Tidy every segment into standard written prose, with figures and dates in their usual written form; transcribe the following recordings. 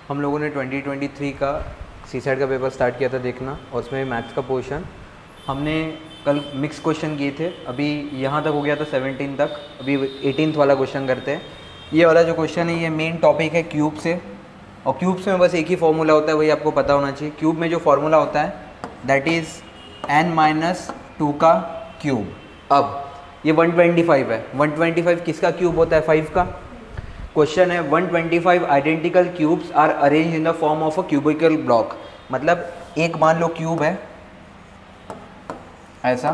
हम लोगों ने 2023 का सीसैट का पेपर स्टार्ट किया था देखना, और उसमें मैथ्स का पोर्शन हमने कल मिक्स क्वेश्चन किए थे। अभी यहाँ तक हो गया था 17 तक, अभी 18th वाला क्वेश्चन करते हैं। ये वाला जो क्वेश्चन है ये मेन टॉपिक है क्यूब से, और क्यूब्स में बस एक ही फॉर्मूला होता है, वही आपको पता होना चाहिए। क्यूब में जो फॉर्मूला होता है दैट इज़ n-2 का क्यूब। अब ये 125 है, 125 किसका क्यूब होता है? 5 का। क्वेश्चन है 125 identical cubes are arrange in the form of a cubical block. मतलब एक मान लो क्यूब है ऐसा,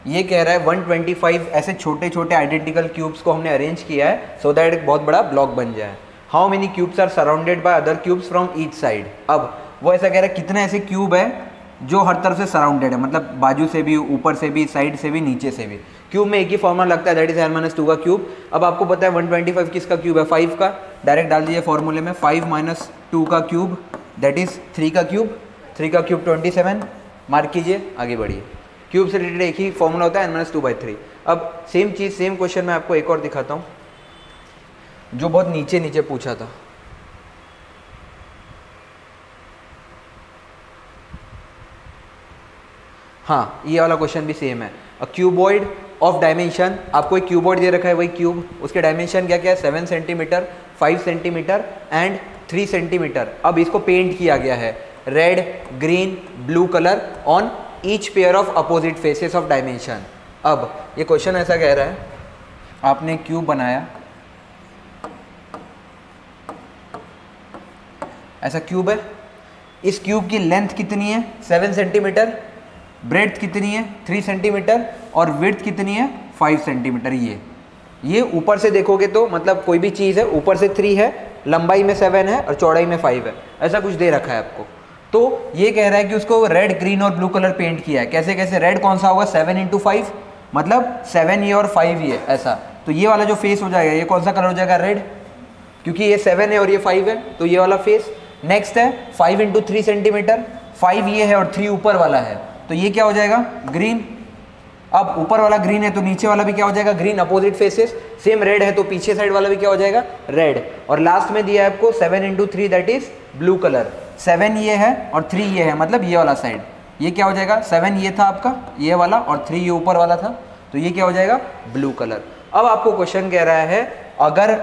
ये कह रहा है 125 ऐसे छोटे छोटे आइडेंटिकल क्यूब्स को हमने अरेंज किया है सो दैट एक बहुत बड़ा ब्लॉक बन जाए। How many cubes are surrounded by other cubes from each side. अब वो ऐसा कह रहा है कितने ऐसे क्यूब है जो हर तरफ से सराउंडेड है, मतलब बाजू से भी, ऊपर से भी, साइड से भी, नीचे से भी। क्यूब में एक ही फॉर्मूला लगता है दैट इज n-2 का क्यूब। अब आपको पता है 125 किसका क्यूब है? 5 का। डायरेक्ट डाल दीजिए फॉर्मूले में 5 - 2 का क्यूब दैट इज 3 का क्यूब। 3 का क्यूब 27, मार्क कीजिए, आगे बढ़िए। क्यूब से रिलेटेड एक ही फॉर्मूला होता है n-2/3। अब सेम चीज़ सेम क्वेश्चन मैं आपको एक और दिखाता हूँ जो बहुत नीचे नीचे पूछा था। हाँ, ये वाला क्वेश्चन भी सेम है। अ क्यूबॉइड ऑफ डायमेंशन, आपको एक क्यूबॉइड दे रखा है वही क्यूब, उसके डायमेंशन क्या क्या है? 7 सेंटीमीटर, 5 सेंटीमीटर एंड 3 सेंटीमीटर। अब इसको पेंट किया गया है red, green, blue colour on each pair of opposite faces of dimension. अब ये क्वेश्चन ऐसा कह रहा है, आपने क्यूब बनाया, ऐसा क्यूब है, इस क्यूब की लेंथ कितनी है? 7 सेंटीमीटर, ब्रेड्थ कितनी है? 3 सेंटीमीटर, और विड्थ कितनी है? 5 सेंटीमीटर। ये ऊपर से देखोगे तो मतलब कोई भी चीज़ है, ऊपर से 3 है, लंबाई में 7 है और चौड़ाई में 5 है, ऐसा कुछ दे रखा है आपको। तो ये कह रहा है कि उसको रेड, ग्रीन और ब्लू कलर पेंट किया है। कैसे कैसे? रेड कौन सा होगा? 7 × 5, मतलब 7 ये और 5 ये, ऐसा। तो ये वाला जो फेस हो जाएगा ये कौन सा कलर हो जाएगा? रेड, क्योंकि ये 7 है और ये 5 है, तो ये वाला फेस। नेक्स्ट है 5 × 3 सेंटीमीटर, 5 ये है और 3 ऊपर वाला है, तो ये क्या हो जाएगा? ग्रीन। अब ऊपर वाला ग्रीन है तो नीचे वाला भी क्या हो जाएगा? Green. Opposite faces same red है तो पीछे साइड वाला भी क्या हो जाएगा? रेड। और लास्ट में दिया है आपको 7 × 3 दैट इज ब्लू कलर। 7 ये है और 3 ये है, मतलब ये वाला साइड, ये क्या हो जाएगा? 7 ये था आपका, ये वाला, और 3 ये ऊपर वाला था, तो ये क्या हो जाएगा? Blue colour. अब आपको क्वेश्चन कह रहा है अगर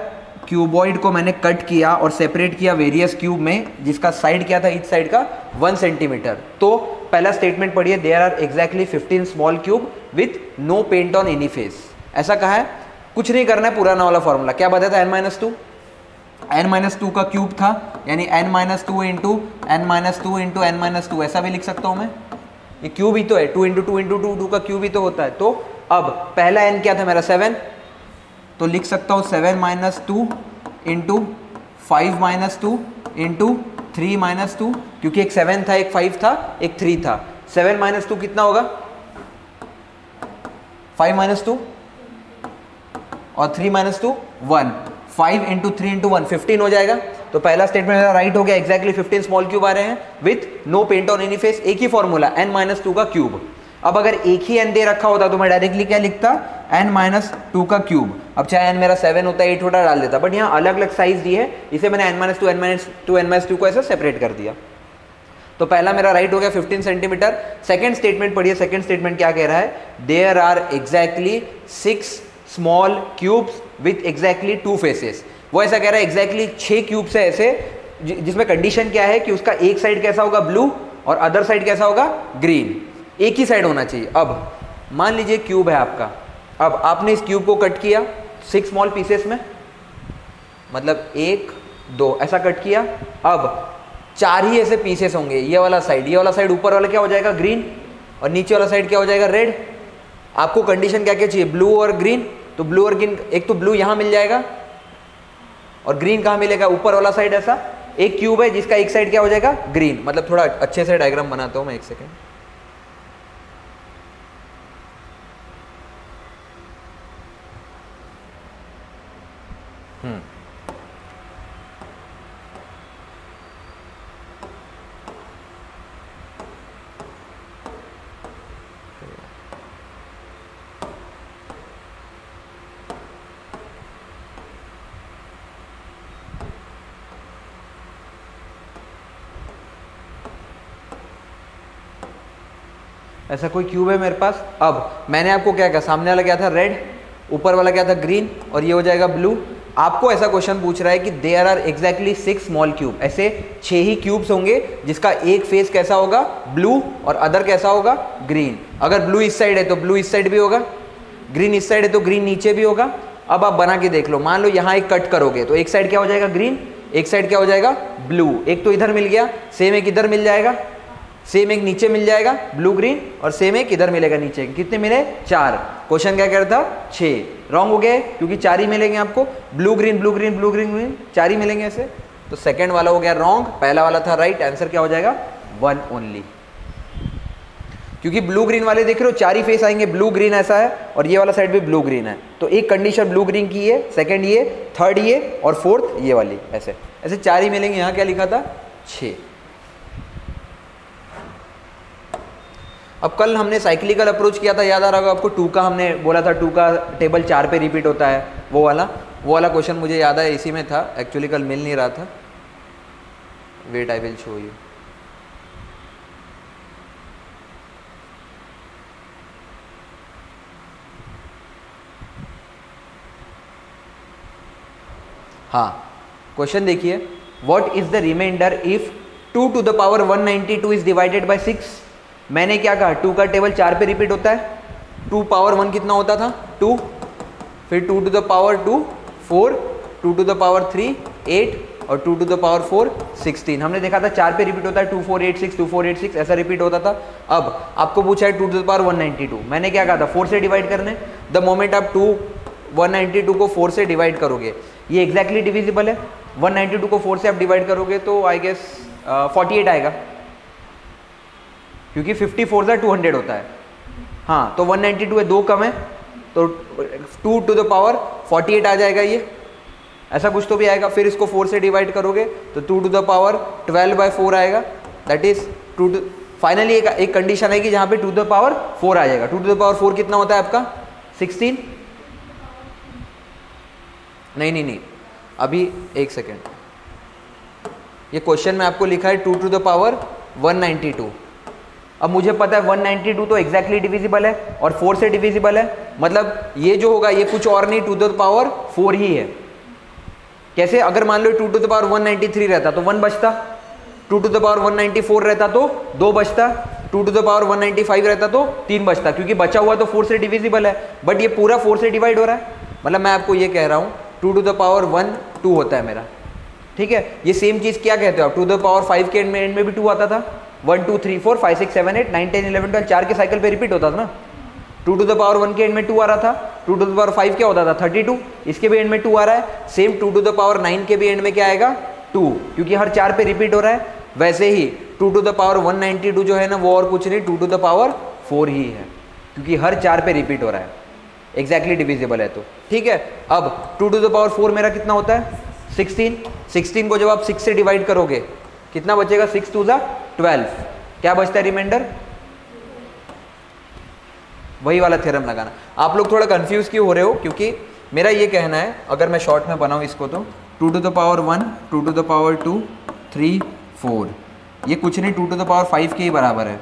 क्यूबॉइड को मैंने कट किया और सेपरेट किया वेरियस क्यूब में, जिसका साइड क्या था ईच साइड का? 1 सेंटीमीटर, तो पहला स्टेटमेंट पढ़िए, there are exactly 15 small cube with no paint on any face. ऐसा कहा है, कुछ नहीं करना है, पुराना वाला फॉर्मूला क्या बताया था? n-2, n-2 का क्यूब था, यानी n-2 into n-2 into n-2, ऐसा भी लिख सकता हूं मैं। ये क्यूब ही तो है, 2 × 2 × 2 का क्यूब ही तो होता है। तो अब पहला n क्या था मेरा? 7, तो लिख सकता हूँ 7 - 2 इंटू 5 - 2 इंटू 3 - 2, क्योंकि एक 7 था, एक 5 था, एक 3 था। 7 - 2 कितना होगा? 5 - 2 और 3 - 2 1, 5 × 3 × 1 15 हो जाएगा। तो पहला स्टेटमेंट मेरा राइट हो गया, एग्जैक्टली 15 स्मॉल क्यूब आ रहे हैं with no paint on any face. एक ही फॉर्मूला n-2 का क्यूब। अब अगर एक ही n दे रखा होता तो मैं डायरेक्टली क्या लिखता? n-2 का क्यूब। अब चाहे n मेरा 7 होता, 8 होता, डाल देता, बट यहाँ अलग अलग साइज दी है, इसे मैंने n-2 को ऐसा सेपरेट कर दिया। तो पहला मेरा राइट हो गया 15 सेंटीमीटर। सेकेंड स्टेटमेंट पढ़िए, सेकेंड स्टेटमेंट क्या कह रहा है? There are exactly 6 small cubes with exactly 2 faces. वो ऐसा कह रहा है एग्जैक्टली 6 क्यूब्स है ऐसे, जिसमें कंडीशन क्या है कि उसका एक साइड कैसा होगा? ब्लू, और अदर साइड कैसा होगा? ग्रीन। एक ही साइड होना चाहिए। अब मान लीजिए क्यूब है आपका, अब आपने इस क्यूब को कट किया 6 स्मॉल पीसेस में, मतलब 1 2 ऐसा कट किया। अब 4 ही ऐसे पीसेस होंगे, ये वाला साइड, ऊपर वाला क्या हो जाएगा? ग्रीन, और नीचे वाला साइड क्या हो जाएगा? रेड। आपको कंडीशन क्या क्या चाहिए? ब्लू और ग्रीन। तो ब्लू और ग्रीन, एक तो ब्लू यहां मिल जाएगा और ग्रीन कहां मिलेगा? ऊपर वाला साइड। ऐसा एक क्यूब है जिसका एक साइड क्या हो जाएगा? ग्रीन। मतलब थोड़ा अच्छे से डायग्राम बनाता हूं मैं, एक सेकेंड। ऐसा कोई क्यूब है मेरे पास। अब मैंने आपको क्या कहा, सामने वाला क्या था रेड, ऊपर वाला क्या था ग्रीन, और ये हो जाएगा ब्लू। आपको ऐसा क्वेश्चन पूछ रहा है कि there are exactly 6 small cube, ऐसे 6 ही क्यूब्स होंगे जिसका एक फेस कैसा होगा ब्लू और अदर कैसा होगा ग्रीन। अगर ब्लू इस साइड है तो ब्लू इस साइड भी होगा, ग्रीन इस साइड है तो ग्रीन नीचे भी होगा। अब आप बना के देख लो, मान लो यहाँ एक कट करोगे तो एक साइड क्या हो जाएगा ग्रीन, एक साइड क्या हो जाएगा ब्लू। एक तो इधर मिल गया, सेम एक इधर मिल जाएगा, सेम एक नीचे मिल जाएगा ब्लू ग्रीन, और सेम एक इधर मिलेगा नीचे। कितने मिले 4। क्वेश्चन क्या करता 6। रॉन्ग हो गए क्योंकि 4 ही मिलेंगे आपको, blue green blue green blue green green 4 ही मिलेंगे ऐसे। तो सेकंड वाला हो गया रॉन्ग, पहला वाला था राइट। आंसर क्या हो जाएगा 1 ओनली, क्योंकि ब्लू ग्रीन वाले देख रहे हो 4 ही फेस आएंगे, ब्लू ग्रीन ऐसा है और ये वाला साइड भी ब्लू ग्रीन है। तो एक कंडीशन ब्लू ग्रीन की है, सेकंड ये, थर्ड ये और फोर्थ ये वाली, ऐसे ऐसे 4 ही मिलेंगे। यहाँ क्या लिखा था 6। अब कल हमने साइक्लिकल अप्रोच किया था, याद आ रहा होगा आपको। 2 का हमने बोला था 2 का टेबल 4 पे रिपीट होता है, वो वाला क्वेश्चन मुझे याद है, इसी में था। एक्चुअली कल मिल नहीं रहा था, wait I will show you. हाँ, क्वेश्चन देखिए, what is the reminder if 2 to the power 192 is divided by 6। मैंने क्या कहा 2 का टेबल 4 पे रिपीट होता है, 2 पावर 1 कितना होता था 2, फिर 2 to the power 2 4, 2 to the power 3 8 और 2 to the power 4 16। हमने देखा था 4 पे रिपीट होता है, 2 4 8 6 2 4 8 6 ऐसा रिपीट होता था। अब आपको पूछा है 2 to the power 192, मैंने क्या कहा था 4 से डिवाइड करने। द मोमेंट आप 192 को 4 से डिवाइड करोगे, ये एग्जैक्टली डिविजिबल है। 192 को 4 से आप डिवाइड करोगे तो आई गेस 48 आएगा, क्योंकि 54 से 200 होता है। हाँ, तो 192 है, 2 कम है, तो 2 to the power 48 आ जाएगा ये, ऐसा कुछ तो भी आएगा। फिर इसको 4 से डिवाइड करोगे तो 2 to the power 12/4 आएगा, दैट इज 2 to फाइनली एक कंडीशन है कि जहाँ पे 2 to the power 4 आ जाएगा। 2 to the power 4 कितना होता है आपका 16। नहीं, अभी एक सेकेंड, ये क्वेश्चन में आपको लिखा है 2 to the power 192। अब मुझे पता है 192 तो एग्जैक्टली डिविजिबल है और 4 से डिविजिबल है, मतलब ये जो होगा ये कुछ और नहीं 2 to the power 4 ही है। कैसे, अगर मान लो 2 to the power 193 रहता तो 1 बचता, 2 to the power 194 रहता तो 2 बचता, 2 to the power 195 रहता तो 3 बचता, क्योंकि बचा हुआ तो 4 से डिविजिबल है, बट ये पूरा 4 से डिवाइड हो रहा है। मतलब मैं आपको ये कह रहा हूँ 2 to the power 1 2 होता है मेरा, ठीक है। ये सेम चीज़ क्या कहते हो आप, 2 to the power 5 के एंड में भी 2 आता था, 1 2 3 4 5 6 7 8 9 10 11 12 4 के साइकिल पे रिपीट होता था ना। 2 to the power 1 के एंड में 2 आ रहा था, 2 to the power 5 क्या होता था 32, इसके भी एंड में 2 आ रहा है। सेम 2 to the power 9 के भी एंड में क्या आएगा 2, क्योंकि हर 4 पे रिपीट हो रहा है। वैसे ही 2 to the power 192 जो है ना वो और कुछ नहीं 2 to the power 4 ही है, क्योंकि हर 4 पे रिपीट हो रहा है, एग्जैक्टली डिविजिबल है तो, ठीक है। अब 2 to the power 4 मेरा कितना होता है 16 को जब आप 6 से डिवाइड करोगे कितना बचेगा 6 2 12, क्या बचता है रिमाइंडर, वही वाला थ्योरम लगाना। आप लोग थोड़ा कंफ्यूज क्यों हो रहे हो, क्योंकि मेरा ये कहना है, अगर मैं शॉर्ट में बनाऊं इसको तो 2 to the power 1 2 to the power 2 3 4 ये कुछ नहीं 2 to the power 5 के ही बराबर है,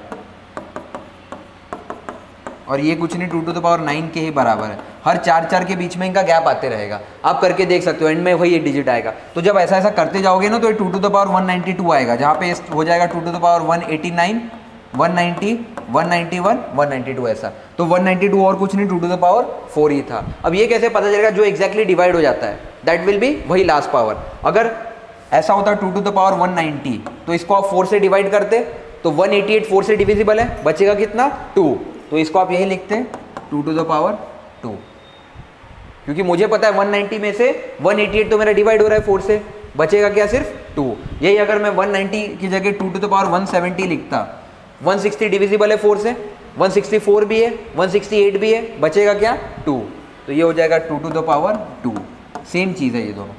और ये कुछ नहीं 2 to the power 9 के ही बराबर है। हर 4 के बीच में इनका गैप आते रहेगा, आप करके देख सकते हो, एंड में वही एक डिजिट आएगा। तो जब ऐसा करते जाओगे ना तो ये 2 to the power 192 आएगा, जहाँ पे हो जाएगा 2 to the power 189 190 191 192 ऐसा। तो 192 और कुछ नहीं 2 to the power 4 ही था। अब ये कैसे पता चलेगा, जो एग्जैक्टली डिवाइड हो जाता है दैट विल बी वही लास्ट पावर। अगर ऐसा होता 2 to the power 190 तो इसको आप 4 से डिवाइड करते तो 188 4 से डिविजिबल है, बचेगा कितना 2, तो इसको आप यही लिखते हैं 2 to the power 2, क्योंकि मुझे पता है 190 में से 188 तो मेरा डिवाइड हो रहा है 4 से, बचेगा क्या सिर्फ 2। यही अगर मैं 190 की जगह 2 to the power 170 लिखता, 160 डिविजिबल है 4 से, 164 भी है 168 भी है, बचेगा क्या 2, तो ये हो जाएगा 2 to the power 2। सेम चीज़ है ये दोनों।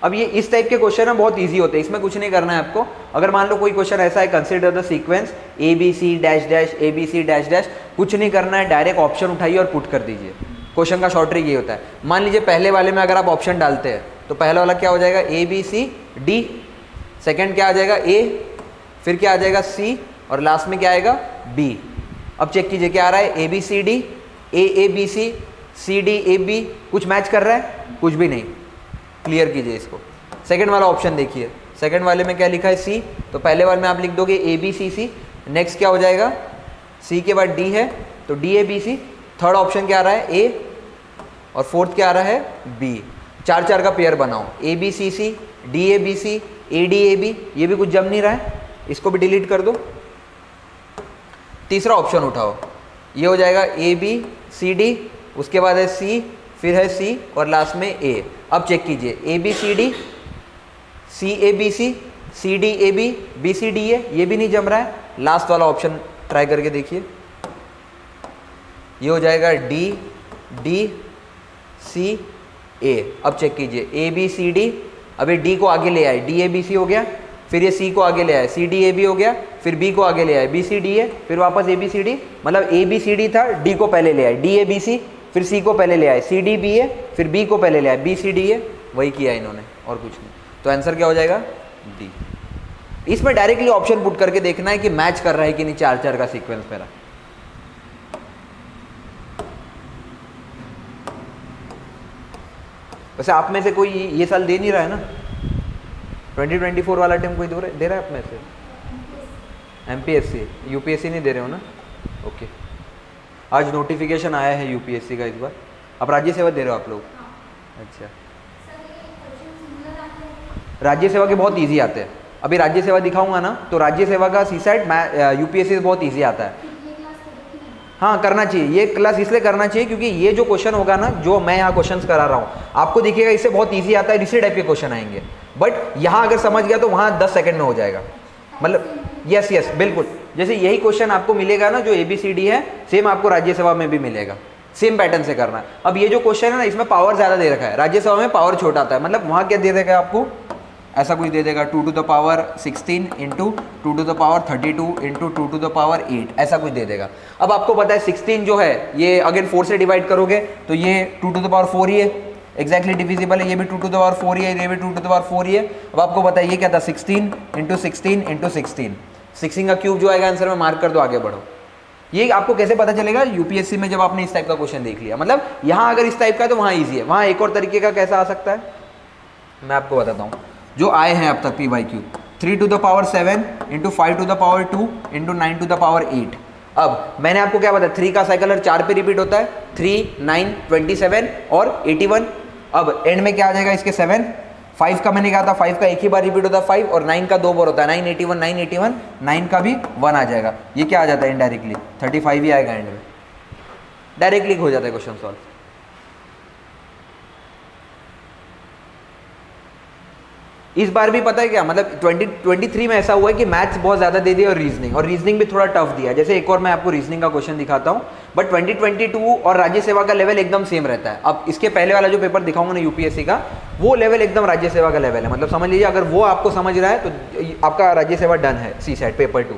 अब ये इस टाइप के क्वेश्चन है बहुत इजी होते हैं, इसमें कुछ नहीं करना है आपको। अगर मान लो कोई क्वेश्चन ऐसा है, consider the sequence ABC dash ABC dash, कुछ नहीं करना है, डायरेक्ट ऑप्शन उठाइए और पुट कर दीजिए। क्वेश्चन का शॉर्ट ट्रिक ये होता है। मान लीजिए पहले वाले में अगर आप ऑप्शन डालते हैं तो पहला वाला क्या हो जाएगा ABCD, सेकंड क्या आ जाएगा ए, फिर क्या आ जाएगा सी और लास्ट में क्या आएगा बी। अब चेक कीजिए क्या आ रहा है, A B C D, A B C, C D A B, कुछ मैच कर रहा है? कुछ भी नहीं। क्लियर कीजिए इसको। सेकंड वाला ऑप्शन देखिए, सेकंड वाले में क्या लिखा है सी, तो पहले वाले में आप लिख दोगे ए बी सी सी, नेक्स्ट क्या हो जाएगा सी के बाद डी है तो D A B C, third option क्या आ रहा है ए और फोर्थ क्या आ रहा है बी। चार चार का पेयर बनाओ, A B C C, D A B C, A D A B, ये भी कुछ जम नहीं रहा है, इसको भी डिलीट कर दो। तीसरा ऑप्शन उठाओ, ये हो जाएगा ए बी सी डी, उसके बाद है सी, फिर है सी और लास्ट में ए। अब चेक कीजिए A B C D, C A B C, C D A B, B C D A, ये भी नहीं जम रहा है। लास्ट वाला ऑप्शन ट्राई करके देखिए, ये हो जाएगा डी डी सी ए। अब चेक कीजिए ए बी सी डी, अभी डी को आगे ले आए, डी ए बी सी हो गया, फिर ये सी को आगे ले आए, सी डी ए बी हो गया, फिर बी को आगे ले आए, बी सी डी ए, फिर वापस ए बी सी डी, मतलब ए बी सी डी था, डी को पहले ले आए, डी ए बी सी, फिर सी को पहले ले आए, सी डी बी ए, फिर बी को पहले ले आए, बी सी डी ए, वही किया इन्होंने और कुछ नहीं। तो आंसर क्या हो जाएगा डी। इसमें डायरेक्टली ऑप्शन पुट करके देखना है कि मैच कर रहा है कि नहीं चार चार का सीक्वेंस मेरा। वैसे आप में से कोई ये साल दे नहीं रहा है ना 2024 वाला टाइम, कोई दे रहा है आप में से? एमपीएससी, यूपीएससी नहीं दे रहे हो ना? ओके, आज नोटिफिकेशन आया है यूपीएससी का इस बार। आप राज्य सेवा दे रहे हो आप लोग? अच्छा, राज्य सेवा के बहुत इजी आते हैं। अभी राज्य सेवा दिखाऊंगा ना, तो राज्य सेवा का सी सेट यूपीएससी से बहुत इजी आता है। हाँ करना चाहिए, ये क्लास इसलिए करना चाहिए क्योंकि ये जो क्वेश्चन होगा ना, जो मैं यहाँ क्वेश्चंस करा रहा हूँ, आपको दिखेगा इससे बहुत इजी आता है, इसी टाइप के क्वेश्चन आएंगे। बट यहाँ अगर समझ गया तो वहाँ 10 सेकंड में हो जाएगा। मतलब यस यस बिल्कुल, जैसे यही क्वेश्चन आपको मिलेगा ना जो ABCD है, सेम आपको राज्य सेवा में भी मिलेगा, सेम पैटर्न से करना है। अब ये जो क्वेश्चन है ना, इसमें पावर ज़्यादा दे रखा है, राज्य सेवा में पावर छोटा आता है। मतलब वहाँ क्या दे देगा आपको, ऐसा कुछ दे देगा 2 to the power 16 into 2 to the power 32 into 2 to the power 8, ऐसा कुछ दे देगा। अब आपको पता है 16 जो है ये अगेन 4 से डिवाइड करोगे तो ये 2 to the power 4 ही है, एग्जैक्टली डिविजिबल है, ये भी 2 to the power 4 ही है, ये भी 2 to the power 4 ही है। अब आपको पता है ये क्या था 16 इंटू 16 इंटू 16 का क्यूब जो आएगा आंसर में, मार्क कर दो, आगे बढ़ो। ये आपको कैसे पता चलेगा यूपीएससी में, जब आपने इस टाइप का क्वेश्चन देख लिया। मतलब यहाँ अगर इस टाइप का है तो वहाँ ईजी है, वहाँ एक और तरीके का कैसा आ सकता है मैं आपको बताता हूँ। जो आए हैं अब तक PYQ 3 to the power 7 into 5 to the power 2 into 9 to the power 8। अब मैंने आपको क्या बताया, 3 का साइकिलर 4 पे रिपीट होता है, 3, 9, 27 और 81। अब एंड में क्या आ जाएगा इसके 7। 5 का मैंने कहा था 5 का एक ही बार रिपीट होता है 5, और 9 का 2 बार होता है 981, 981, 9 का भी 1 आ जाएगा। ये क्या आ जाता है इनडायरेक्टली 35 ही आएगा एंड में, डायरेक्टली हो जाता है क्वेश्चन सॉल्व। इस बार भी पता है क्या, मतलब 2023 में ऐसा हुआ है कि मैथ्स बहुत ज़्यादा दे दिया और रीजनिंग भी थोड़ा टफ दिया। जैसे एक और मैं आपको रीजनिंग का क्वेश्चन दिखाता हूँ, बट 2022 और राज्य सेवा का लेवल एकदम सेम रहता है। अब इसके पहले वाला जो पेपर दिखाऊंगा ना यूपीएससी का, वो लेवल एकदम राज्य सेवा का लेवल है। मतलब समझ लीजिए अगर वो आपको समझ रहा है तो आपका राज्य सेवा डन है। सी सेट पेपर 2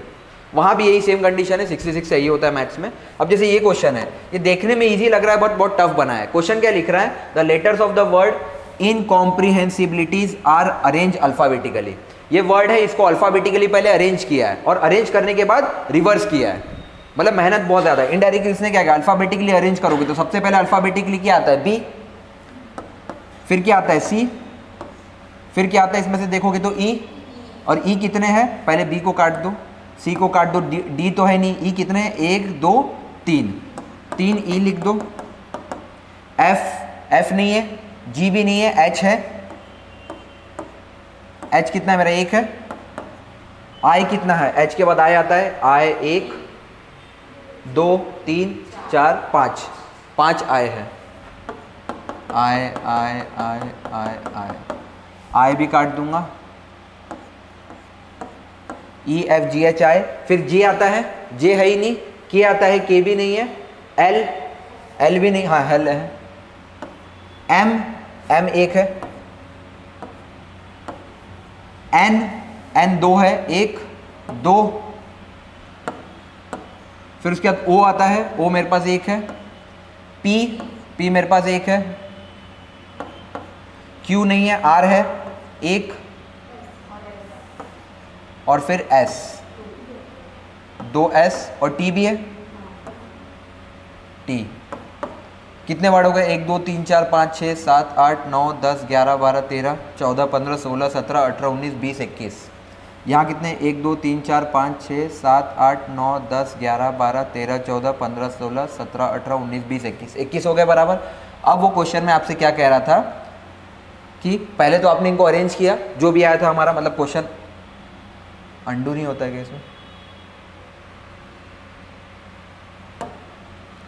वहाँ भी यही सेम कंडीशन है, 66 चाहिए होता है मैथ्स में। अब जैसे ये क्वेश्चन है, ये देखने में ईजी लग रहा है बट बहुत टफ बना है। क्वेश्चन क्या लिख रहा है, the letters of the word incomprehensibilities are arrange alphabetically. ये वर्ड है, इसको अल्फाबेटिकली पहले अरेंज किया है और अरेंज करने के बाद रिवर्स किया है। मतलब मेहनत बहुत ज़्यादा है। इनडायरेक्टली इसने क्या किया, अल्फाबेटिकली अरेंज करोगे तो सबसे पहले अल्फाबेटिकली क्या आता है बी, फिर क्या आता है सी, फिर क्या आता है इसमें से देखोगे तो ई, और ई कितने हैं, पहले बी को काट दो, सी को काट दो, डी तो है नहीं, ई कितने हैं 1 2 3, 3 ई लिख दो, एफ नहीं है, जी भी नहीं है, एच है, एच कितना है मेरा 1 है, आई कितना है, एच के बाद आई आता है, आई 1 2 3 4 5 आई है, आई भी काट दूंगा, ई एफ जी एच आई, फिर जे आता है, जे है ही नहीं, के आता है, के भी नहीं है, एल भी नहीं, हाँ एल है, एम 1 है, एन 2 है, 1 2, फिर उसके बाद ओ आता है, ओ मेरे पास 1 है, पी मेरे पास 1 है, क्यू नहीं है, आर है 1, और फिर S, 2S और T भी है, T। कितने वर्ड हो गए? 1 2 3 4 5 6 7 8 9 10 11 12 13 14 15 16 17 18 19 20 21। यहाँ कितने? 1 2 3 4 5 6 7 8 9 10 11 12 13 14 15 16 17 18 19 20 21। 21 हो गए बराबर। अब वो क्वेश्चन में आपसे क्या कह रहा था कि पहले तो आपने इनको अरेंज किया, जो भी आया था हमारा, मतलब क्वेश्चन अंडू नहीं होता है क्या इसमें?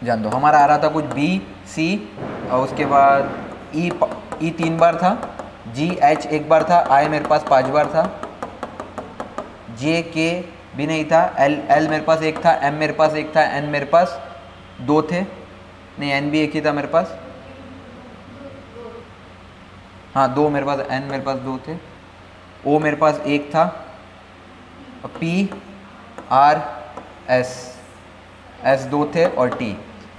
जान दो। हमारा आ रहा था कुछ B C और उसके बाद E 3 बार था, G H 1 बार था, I मेरे पास 5 बार था, J K भी नहीं था, L मेरे पास 1 था, M मेरे पास 1 था, N मेरे पास 2 थे, नहीं N भी 1 ही था मेरे पास, हाँ 2 मेरे पास, N मेरे पास 2 थे, O मेरे पास 1 था, P R S 2 थे और T,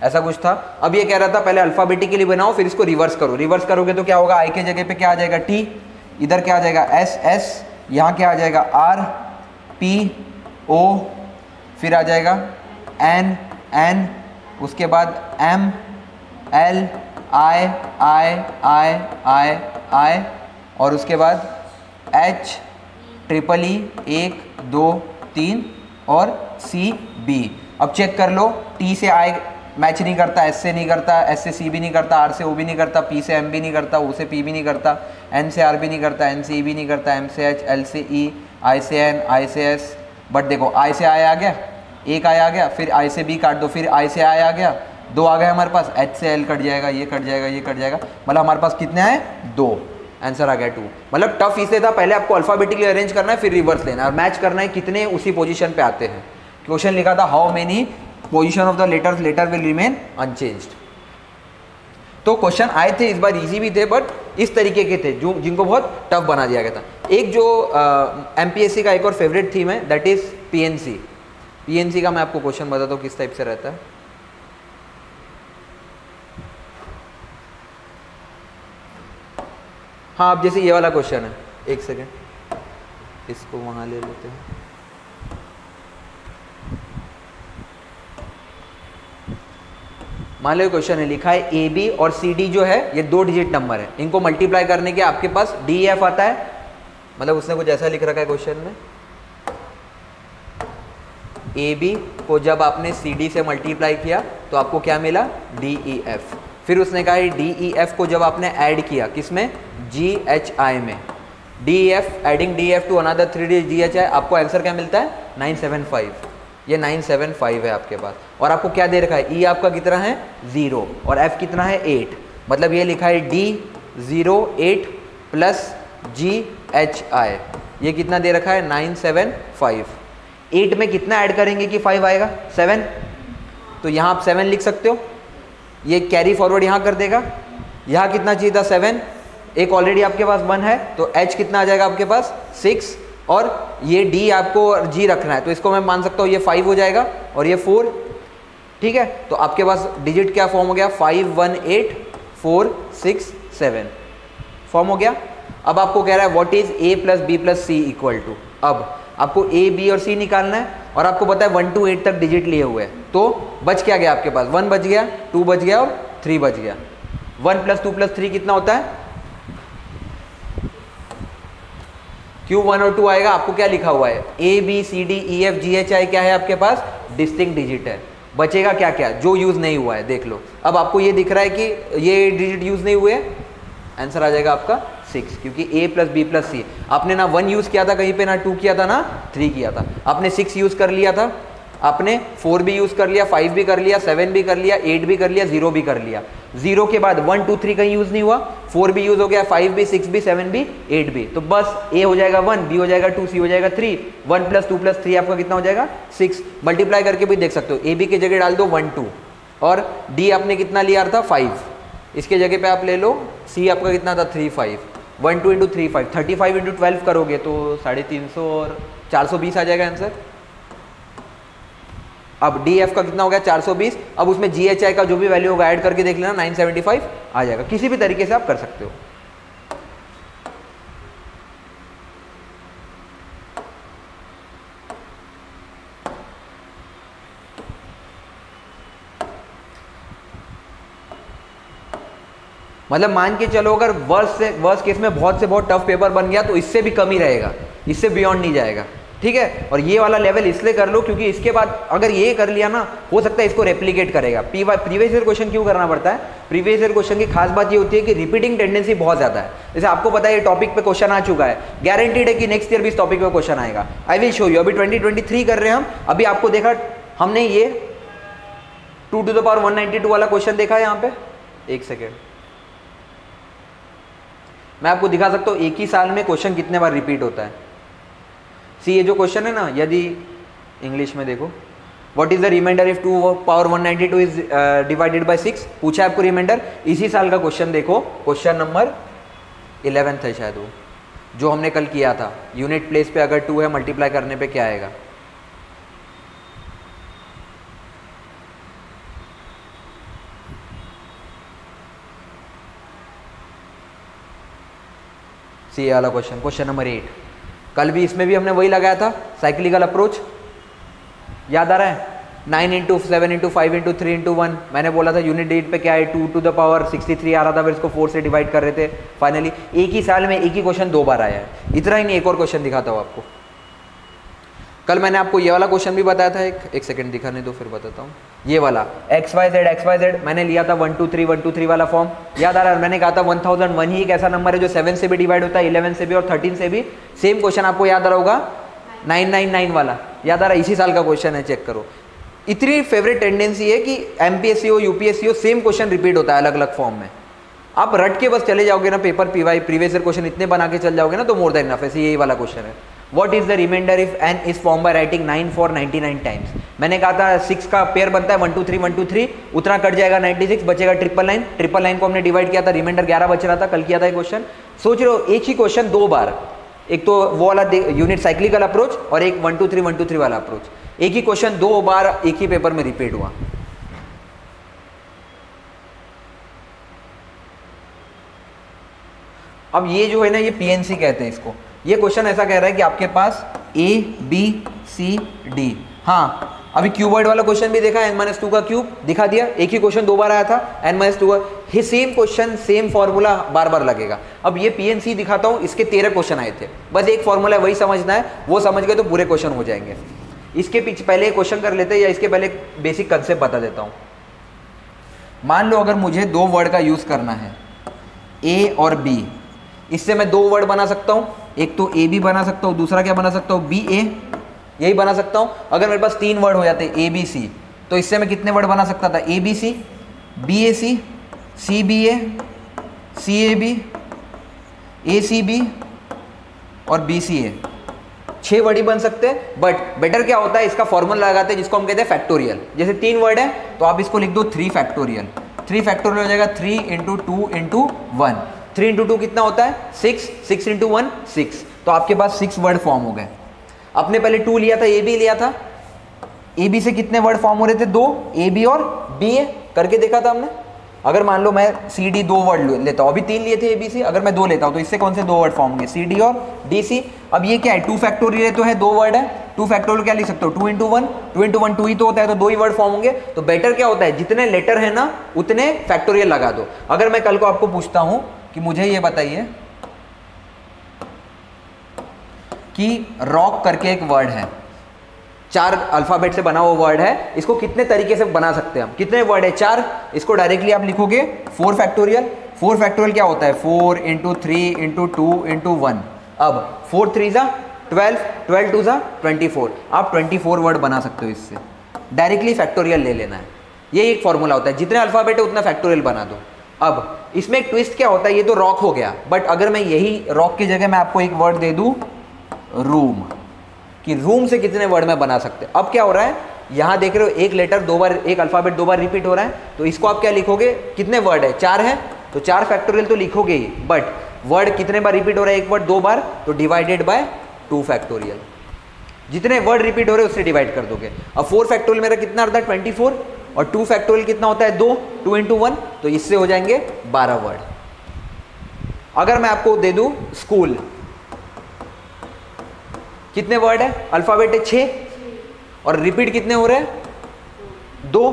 ऐसा कुछ था। अब ये कह रहा था पहले अल्फाबेटिकली बनाओ फिर इसको रिवर्स करो। रिवर्स करोगे तो क्या होगा? I के जगह पे क्या आ जाएगा? T, इधर क्या आ जाएगा? S, यहाँ क्या आ जाएगा? R P O, फिर आ जाएगा N, उसके बाद M L I और उसके बाद H ट्रिपल E 1 2 3 और C B। अब चेक कर लो, T से I मैच नहीं करता, S से नहीं करता, S से C भी नहीं करता, R से O भी नहीं करता, P से M भी नहीं करता, O से P भी नहीं करता, N से R भी नहीं करता, N से E भी नहीं करता, M से H, L से E, I से N, I से S। बट देखो I से I आ गया, एक I आ गया, फिर I से B काट दो, फिर I से I आ गया, 2 आ गए हमारे पास, H से L कट जाएगा, ये कट जाएगा, ये कट जाएगा, मतलब हमारे पास कितने आए? 2। आंसर आ गया 2। मतलब टफ इसलिए था, पहले आपको अल्फाबेटिकली अरेंज करना है, फिर रिवर्स लेना है और मैच करना है कितने उसी पोजीशन पे आते हैं। क्वेश्चन लिखा था how many position of the letter will remain unchanged. तो क्वेश्चन आए थे इस बार, इजी भी थे बट इस तरीके के थे जो जिनको बहुत टफ बना दिया गया था। एक जो एमपीएससी का एक और फेवरेट थीम है दैट इज पीएनसी। पीएनसी का मैं आपको क्वेश्चन बताता हूँ किस टाइप से रहता है। हाँ, अब जैसे ये वाला क्वेश्चन है, एक सेकेंड इसको वहां ले लेते हैं। मान लो क्वेश्चन है, लिखा है ए बी और सी डी जो है ये 2 डिजिट नंबर है, इनको मल्टीप्लाई करने के आपके पास डी एफ आता है, मतलब उसने कुछ ऐसा लिख रखा है क्वेश्चन में, ए बी को जब आपने सी डी से मल्टीप्लाई किया तो आपको क्या मिला? D E F. फिर उसने कहा डी ई एफ को जब आपने ऐड किया किसमें? जी एच आई में, D F adding D F two another 3 digit जी एच आई, आपको आंसर क्या मिलता है? 975। ये 975 है आपके पास। और आपको क्या दे रखा है? ई आपका कितना है? 0 और एफ कितना है? 8। मतलब ये लिखा है डी 08 प्लस जी एच आई, ये कितना दे रखा है? 975। 8 में कितना ऐड करेंगे कि 5 आएगा? 7। तो यहाँ आप 7 लिख सकते हो, ये कैरी फॉरवर्ड यहाँ कर देगा। यहाँ कितना चाहिए था? 7, एक ऑलरेडी आपके पास 1 है, तो h कितना आ जाएगा आपके पास? 6, और ये d आपको g रखना है तो इसको मैं मान सकता हूँ ये 5 हो जाएगा और ये 4। ठीक है, तो आपके पास डिजिट क्या फॉर्म हो गया? 5 1 8 4 6 7 फॉर्म हो गया। अब आपको कह रहा है what is a plus b plus c equal to. अब आपको a b और c निकालना है और आपको पता है 1 to 8 तक डिजिट लिए हुए हैं, तो बच क्या गया आपके पास? 1 बच गया, 2 बच गया और 3 बच गया। 1 प्लस 2 प्लस 3 कितना होता है? क्यों 1 और 2 आएगा? आपको क्या लिखा हुआ है? A B C D E F G H I क्या है आपके पास? डिस्टिंक्ट डिजिट है। बचेगा क्या क्या? जो यूज नहीं हुआ है, देख लो। अब आपको ये दिख रहा है कि ये डिजिट यूज नहीं हुए, आंसर आ जाएगा आपका 6, क्योंकि a प्लस बी प्लस सी, आपने ना 1 यूज किया था कहीं पे, ना 2 किया था, ना 3 किया था, आपने 6 यूज कर लिया था, आपने 4 भी यूज कर लिया, 5 भी कर लिया, 7 भी कर लिया, 8 भी कर लिया, 0 भी कर लिया। 0 के बाद 1 2 3 कहीं यूज नहीं हुआ, 4 भी यूज हो गया, 5 भी, 6 भी, 7 भी, 8 भी, तो बस a हो जाएगा 1, b हो जाएगा 2, c हो जाएगा 3। 1 प्लस 2 प्लस 3 आपका कितना हो जाएगा? 6। मल्टीप्लाई करके भी देख सकते हो, a b की जगह डाल दो 1 2, और d आपने कितना लिया था? 5, इसके जगह पे आप ले लो c आपका कितना था? 3 5। 1 2 इंटू 3 5, 35 इंटू 12 करोगे तो 350 और 420 आ जाएगा आंसर। अब डी एफ का कितना हो गया? 420। अब उसमें जी एच आई का जो भी वैल्यू होगा ऐड करके देख लेना, 975 आ जाएगा। किसी भी तरीके से आप कर सकते हो। मतलब मान के चलो अगर वर्स्ट केस में बहुत से बहुत टफ पेपर बन गया तो इससे भी कम ही रहेगा, इससे बियॉन्ड नहीं जाएगा, ठीक है। और ये वाला लेवल इसलिए कर लो क्योंकि इसके बाद अगर ये कर लिया ना, हो सकता है इसको रेप्लिकेट करेगा। प्रीवियस ईयर क्वेश्चन क्यों करना पड़ता है? प्रीवियस ईयर क्वेश्चन की खास बात ये होती है कि रिपीटिंग टेंडेंसी बहुत ज़्यादा है। जैसे आपको पता है ये टॉपिक पे क्वेश्चन आ चुका है, गारंटीड है कि नेक्स्ट ईयर भी इस टॉपिक पे क्वेश्चन आएगा। आई विल शो यू। अभी 2023 कर रहे हैं हम, अभी आपको देखा हमने ये 2 to the power 192 वाला क्वेश्चन देखा है यहाँ पे। एक सेकेंड, मैं आपको दिखा सकता हूँ एक ही साल में क्वेश्चन कितने बार रिपीट होता है। सी ये जो क्वेश्चन है ना, यदि इंग्लिश में देखो, what is the reminder if 2 power 192 is divided by 6, पूछा है आपको रिमाइंडर। इसी साल का क्वेश्चन देखो, क्वेश्चन नंबर 11 है शायद वो, जो हमने कल किया था। यूनिट प्लेस पे अगर 2 है, मल्टीप्लाई करने पे क्या आएगा? सी वाला क्वेश्चन, क्वेश्चन नंबर 8। कल भी इसमें भी हमने वही लगाया था, साइक्लिकल अप्रोच, याद आ रहा है? 9 into 7 into 5 into 3 into 1। मैंने बोला था यूनिट डेट पे क्या है, 2 to the power 63 आ रहा था, फिर इसको 4 से डिवाइड कर रहे थे। फाइनली एक ही साल में एक ही क्वेश्चन 2 बार आया है। इतना ही नहीं, एक और क्वेश्चन दिखाता हूँ आपको। कल मैंने आपको ये वाला क्वेश्चन भी बताया था, एक सेकंड दिखाने दो फिर बताता हूँ। ये वाला XYZ मैंने लिया था 1 2 3 1 2 3 वाला फॉर्म, याद आ रहा है? मैंने कहा था 1001 ही एक ऐसा नंबर है जो 7 से भी डिवाइड होता है, 11 से भी और 13 से भी। सेम क्वेश्चन आपको याद आ रहा होगा 999 वाला, याद आ रहा है? इसी साल का क्वेश्चन है, चेक करो। इतनी फेवरेट टेंडेंसी है कि MPSC हो UPSC हो, सेम क्वेश्चन रिपीट होता है अलग अलग फॉर्म में। आप रट के बस चले जाओगे ना paper PY previous year question इतने बना के चल जाओगे ना, तो मोर देन इनफ है। यही वाला क्वेश्चन है, what is the reminder if n is form by writing 9 for 99 times. मैंने कहा था 6 का पेयर बनता है 1 2 3 1 2 3, उतना कट जाएगा 96, बचेगा 999 को हमने डिवाइड किया था, रिमाइंडर 11 बच रहा था, कल किया था ये क्वेश्चन। सोच रहे हो एक ही क्वेश्चन 2 बार, एक तो वो वाला यूनिट साइक्लिकल अप्रोच और एक 1 2 3 1 2 3 वाला अप्रोच, एक ही क्वेश्चन 2 बार एक ही पेपर में रिपीट हुआ। अब ये जो है ना, ये PNC कहते हैं इसको। ये क्वेश्चन ऐसा कह रहा है कि आपके पास ABCD, हाँ अभी क्यूबॉइड वाला क्वेश्चन भी देखा, n-2 का क्यूब दिखा दिया, एक ही क्वेश्चन 2 बार आया था, n-2 का सेम क्वेश्चन सेम फॉर्मूला बार बार लगेगा। अब ये PNC दिखाता हूँ, इसके 13 क्वेश्चन आए थे, बस एक फॉर्मूला वही समझना है, वो समझ गए तो पूरे क्वेश्चन हो जाएंगे। इसके पीछे पहले एक क्वेश्चन कर लेते हैं, या इसके पहले बेसिक कंसेप्ट बता देता हूँ। मान लो अगर मुझे 2 वर्ड का यूज करना है, A और B, इससे मैं 2 वर्ड बना सकता हूँ, एक तो AB बना सकता हूँ, दूसरा क्या बना सकता हूँ, BA, यही बना सकता हूँ। अगर मेरे पास 3 वर्ड हो जाते ABC, तो इससे मैं कितने वर्ड बना सकता था, ABC, BAC, CBA, CAB, ACB और BCA, 6 वर्ड ही बन सकते हैं। बट बेटर क्या होता है, इसका फॉर्मूला लगाते हैं जिसको हम कहते हैं फैक्टोरियल। जैसे 3 वर्ड है तो आप इसको लिख दो 3 फैक्टोरियल। 3 फैक्टोरियल हो जाएगा 3 × 2 × 1। 3 × 2 कितना होता है, 6, 6 × 1 6, तो आपके पास 6 वर्ड फॉर्म हो गए। आपने पहले 2 लिया था, AB लिया था, AB से कितने वर्ड फॉर्म हो रहे थे, 2, AB और BA करके देखा था हमने। अगर मान लो मैं CD 2 वर्ड लेता हूँ, अभी 3 लिए थे ABC, अगर मैं 2 लेता हूँ तो इससे कौन से 2 वर्ड फॉर्म होंगे, CD और DC। अब ये क्या है, 2 फैक्टोरियल तो है, 2 वर्ड है, 2 फैक्टोरियल क्या लिख सकते हो, 2 × 1, 2 × 1 2 ही तो होता है, तो 2 ही वर्ड फॉर्म होंगे। तो बेटर क्या होता है, जितने लेटर है ना उतने फैक्टोरियल लगा दो। अगर मैं कल को आपको पूछता हूँ कि मुझे ये बताइए कि रॉक करके एक वर्ड है, 4 अल्फाबेट से बना हुआ वर्ड है, इसको कितने तरीके से बना सकते हैं हम, कितने वर्ड है, 4, इसको डायरेक्टली आप लिखोगे 4 फैक्टोरियल। 4 फैक्टोरियल क्या होता है, 4 × 3 × 2 × 1। अब 4 3 12, 12 2 24, आप 24 वर्ड बना सकते हो इससे, डायरेक्टली फैक्टोरियल ले लेना है। ये एक फॉर्मूला होता है, जितने अल्फाबेट है उतना फैक्टोरियल बना दो। अब इसमें एक ट्विस्ट क्या होता है, ये तो रॉक हो गया, बट अगर मैं यही रॉक की जगह मैं आपको एक वर्ड दे दूं रूम, कि रूम से कितने वर्ड में बना सकते हैं। अब क्या हो रहा है, यहाँ देख रहे हो एक लेटर 2 बार, एक अल्फाबेट 2 बार रिपीट हो रहा है, तो इसको आप क्या लिखोगे, कितने वर्ड है, 4 है, तो 4 फैक्टोरियल तो लिखोगे ही, बट वर्ड कितने बार रिपीट हो रहा है, एक वर्ड 2 बार, तो डिवाइडेड बाय 2 फैक्टोरियल। जितने वर्ड रिपीट हो रहे हैं उससे डिवाइड कर दोगे। अब 4 फैक्टोरियल मेरा कितना आता है, 24, और 2 फैक्टोरियल कितना होता है, 2, 2 × 1, तो इससे हो जाएंगे 12 वर्ड। अगर मैं आपको दे दूं स्कूल, कितने वर्ड है, अल्फाबेट है 6, और रिपीट कितने हो रहे हैं, 2,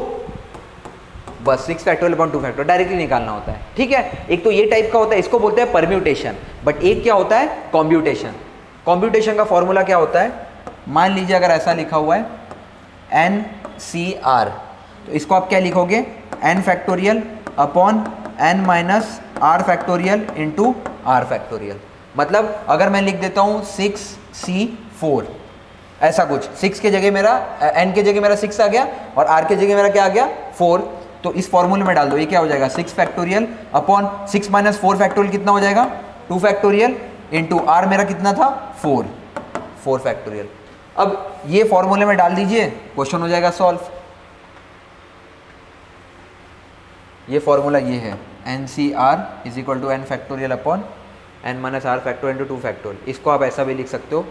बस 6 फैक्टोरियल अपॉन 2 फैक्टोरियल डायरेक्टली निकालना होता है, ठीक है। एक तो ये टाइप का होता है, इसको बोलते हैं परम्यूटेशन, बट एक क्या होता है कॉम्प्यूटेशन। कॉम्प्यूटेशन का फॉर्मूला क्या होता है, मान लीजिए अगर ऐसा लिखा हुआ है NCR, तो इसको आप क्या लिखोगे n factorial upon n minus r factorial into r factorial. मतलब अगर मैं लिख देता हूँ 6C4 ऐसा कुछ, 6 के जगह मेरा n के जगह मेरा 6 आ गया और r के जगह मेरा क्या आ गया 4, तो इस फॉर्मूले में डाल दो, ये क्या हो जाएगा 6 फैक्टोरियल अपॉन 6 माइनस 4 फैक्टोरियल कितना हो जाएगा 2 फैक्टोरियल इंटू r मेरा कितना था 4 फैक्टोरियल। अब ये फॉर्मूले में डाल दीजिए, क्वेश्चन हो जाएगा सॉल्व। ये फॉर्मूला ये है NCR is equal to n factorial upon n minus r factorial into 2 factorial. इसको आप ऐसा भी लिख सकते हो,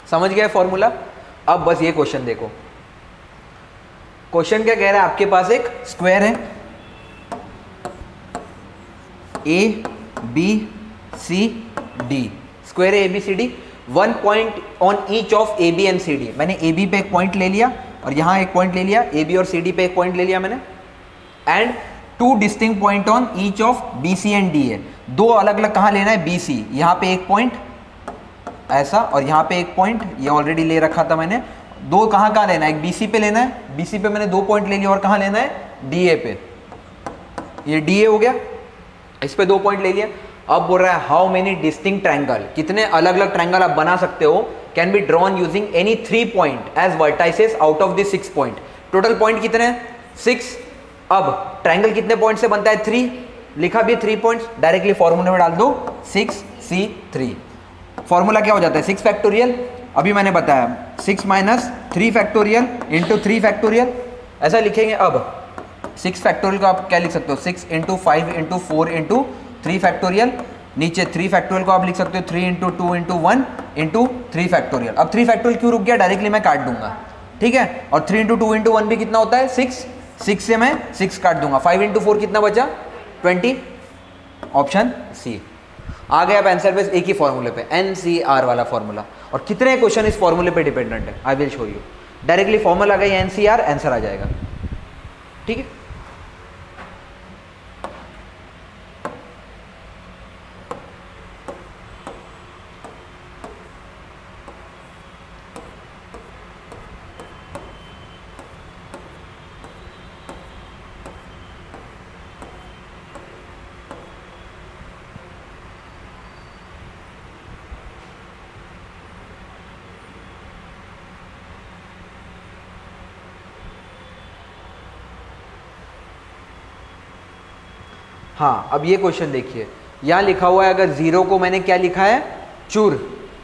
समझ गए फॉर्मूला। अब बस ये क्वेश्चन देखो, क्वेश्चन क्या कह रहा है, आपके पास एक स्क्वायर है ABCD, स्क्वायर है ABCD, 1 point on each of AB and CD। मैंने AB पे एक पॉइंट ले लिया और यहाँ एक पॉइंट ले लिया, AB और CD पे एक पॉइंट ले लिया मैंने, and 2 distinct point on each of BC and DA। दो अलग अलग कहाँ लेना है BC, यहाँ पे एक पॉइंट ऐसा और यहाँ पे एक पॉइंट, ये ऑलरेडी ले रखा था मैंने। दो कहाँ लेना है, एक BC पे लेना है, BC पे मैंने 2 पॉइंट ले लिया, और कहाँ लेना है DA पे, ये DA हो गया, इस पे 2 पॉइंट ले लिया। अब बोल रहा है हाउ मेनी डिस्टिंक्ट ट्रायंगल, कितने अलग अलग ट्रायंगल आप बना सकते हो, can be drawn using any 3 point as vertices out of the 6 point. Total point कितने हैं 6। अब ट्रायंगल कितने पॉइंट से बनता है 3, लिखा भी 3 पॉइंट्स, डायरेक्टली फॉर्मूले में डाल दो 6C3। फॉर्मूला क्या हो जाता है 6 फैक्टोरियल, अभी मैंने बताया 6 माइनस 3 फैक्टोरियल इंटू 3 फैक्टोरियल, ऐसा लिखेंगे। अब 6 फैक्टोरियल को आप क्या लिख सकते हो 6 इंटू 5 इंटू 4 इंटू 3 फैक्टोरियल, नीचे 3 फैक्टोरियल को आप लिख सकते हो 3 इंटू 2 इंटू 1 इंटू 3 फैक्टोरियल। अब 3 फैक्टोरियल क्यों रुक गया, डायरेक्टली मैं काट दूंगा, ठीक है। और 3 इंटू 2 इंटू 1 भी कितना होता है 6, 6 से मैं 6 काट दूंगा, 5 इंटू 4 कितना बचा 20, ऑप्शन सी। आ गया अब आंसर बेस एक ही फॉर्मूले पे, NCR वाला फॉर्मूला। और कितने क्वेश्चन इस फॉर्मूले पे डिपेंडेंट है, I will show you. Directly formula आ गई NCR, आंसर आ जाएगा, ठीक है। हाँ, अब ये क्वेश्चन देखिए, यहाँ लिखा हुआ है अगर 0 को मैंने क्या लिखा है चूर,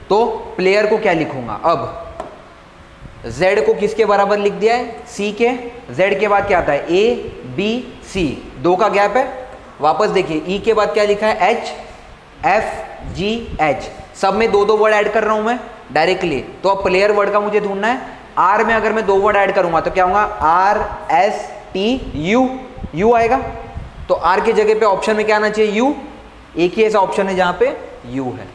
तो प्लेयर को क्या लिखूंगा। अब Z को किसके बराबर लिख दिया है C के, Z के बाद क्या आता है A B C, 2 का गैप है। वापस देखिए E के बाद क्या लिखा है H F G H, सब में 2-2 वर्ड ऐड कर रहा हूं मैं डायरेक्टली। तो अब प्लेयर वर्ड का मुझे ढूंढना है। R में अगर मैं 2 वर्ड ऐड करूंगा तो क्या होगा R S T U, U आएगा। तो R की जगह पे ऑप्शन में क्या आना चाहिए U, एक ही ऐसा ऑप्शन है जहां पे U है,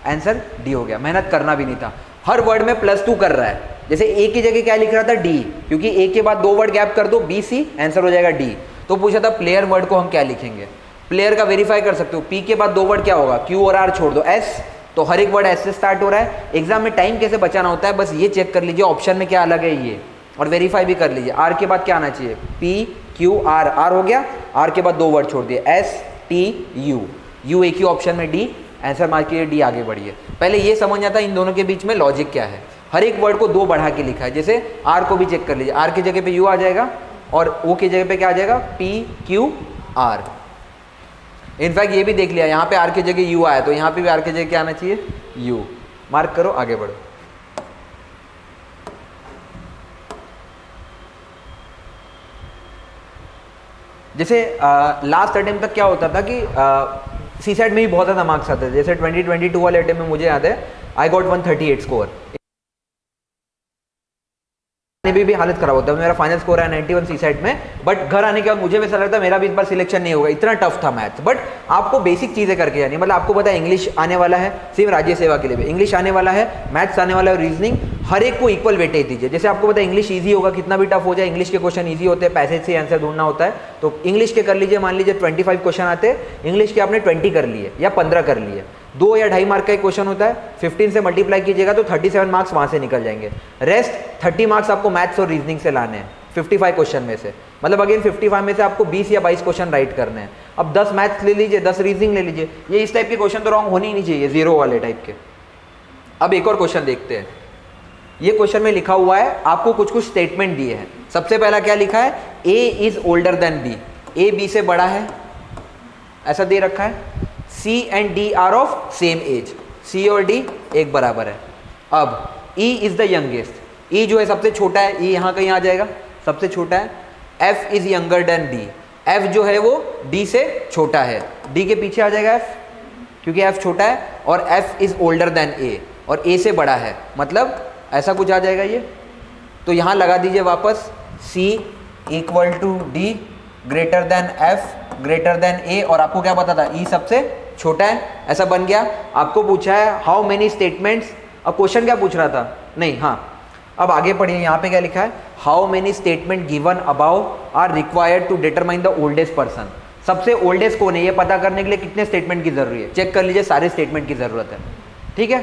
आंसर D हो गया। मेहनत करना भी नहीं था, हर वर्ड में +2 कर रहा है। जैसे A की जगह क्या लिख रहा था D, क्योंकि A के बाद 2 वर्ड गैप कर दो B C, आंसर हो जाएगा D। तो पूछा था प्लेयर वर्ड को हम क्या लिखेंगे, प्लेयर का वेरीफाई कर सकते हो, P के बाद 2 वर्ड क्या होगा Q और R छोड़ दो S, तो हर एक वर्ड S से स्टार्ट हो रहा है। एग्जाम में टाइम कैसे बचाना होता है, बस ये चेक कर लीजिए ऑप्शन में क्या अलग है ये, और वेरीफाई भी कर लीजिए। R के बाद क्या आना चाहिए P Q R, R हो गया, R के बाद 2 वर्ड छोड़ दिए S T U, U एक ही ऑप्शन में D, आंसर मार्क कीजिए D, आगे बढ़िए। पहले ये समझ आता इन दोनों के बीच में लॉजिक क्या है, हर एक वर्ड को 2 बढ़ा के लिखा है। जैसे R को भी चेक कर लीजिए, R की जगह पे U आ जाएगा और O की जगह पे क्या आ जाएगा P Q R। इनफैक्ट ये भी देख लिया, यहाँ पे R की जगह U आया तो यहाँ पे भी R की जगह क्या आना चाहिए U, मार्क करो आगे बढ़ो। जैसे लास्ट अटेम्प्ट तक क्या होता था कि सी सेट में भी बहुत ज़्यादा मार्क्स आते थे, जैसे 2022 वाले अटेम्प्ट में मुझे याद है आई गॉट 138 स्कोर, भी हालत खराब होता है, मेरा फाइनल स्कोर है 91 सी सेट में, बट घर आने के बाद मुझे वैसा लगता है मेरा भी इस बार सिलेक्शन नहीं होगा, इतना टफ था मैथ्स। बट आपको बेसिक चीजें करके जानी, मतलब आपको पता है इंग्लिश आने वाला है, सेम राज्य सेवा के लिए भी इंग्लिश आने वाला है, मैथ्स आने वाला है, रीजनिंग, हर एक को इक्वल वेटेज दीजिए। जैसे आपको पता है इंग्लिश ईजी होगा, कितना भी टफ हो जाए इंग्लिश के क्वेश्चन ईजी होते हैं, पैसेज से आंसर ढूंढना होता है, तो इंग्लिश के कर लीजिए, मान लीजिए 25 क्वेश्चन आते हैं, इंग्लिश के आपने 20 कर लिए या 15 कर लिए, 2 या 2.5 मार्क का एक क्वेश्चन होता है, 15 से मल्टीप्लाई कीजिएगा तो 37 मार्क्स वहां से निकल जाएंगे। रेस्ट 30 मार्क्स आपको मैथ्स और रीजनिंग से लाने हैं 55 क्वेश्चन में से, मतलब अगेन 55 में से आपको 20 या 22 क्वेश्चन राइट करने हैं। अब 10 मैथ्स ले लीजिए, 10 रीजनिंग ले लीजिए, ये इस टाइप के क्वेश्चन तो रॉन्ग होने ही नहीं चाहिए, जीरो वाले टाइप के। अब एक और क्वेश्चन देखते हैं, ये क्वेश्चन में लिखा हुआ है, आपको कुछ कुछ स्टेटमेंट दिए हैं। सबसे पहला क्या लिखा है, A is older than B, A B से बड़ा है ऐसा दे रखा है, C and D are of same age, C और D एक बराबर है। अब E is the youngest, E जो है सबसे छोटा है, E यहाँ कहीं आ जाएगा, सबसे छोटा है। F is younger than D, F जो है वो D से छोटा है, D के पीछे आ जाएगा F, क्योंकि F छोटा है, और F is older then A, और A से बड़ा है, मतलब ऐसा कुछ आ जाएगा ये। तो यहाँ लगा दीजिए वापस, C equal to D greater than F greater than A, और आपको क्या पता था E सबसे छोटा है, ऐसा बन गया। आपको पूछा है हाउ मेनी स्टेटमेंट्स, अब क्वेश्चन क्या पूछ रहा था, नहीं हाँ, अब आगे पढ़िए, यहाँ पे क्या लिखा है, how many statement given about are required to determine the oldest person, सबसे ओल्डेस्ट कौन है ये पता करने के लिए कितने स्टेटमेंट की जरूरत है, चेक कर लीजिए, सारे स्टेटमेंट की जरूरत है, ठीक है।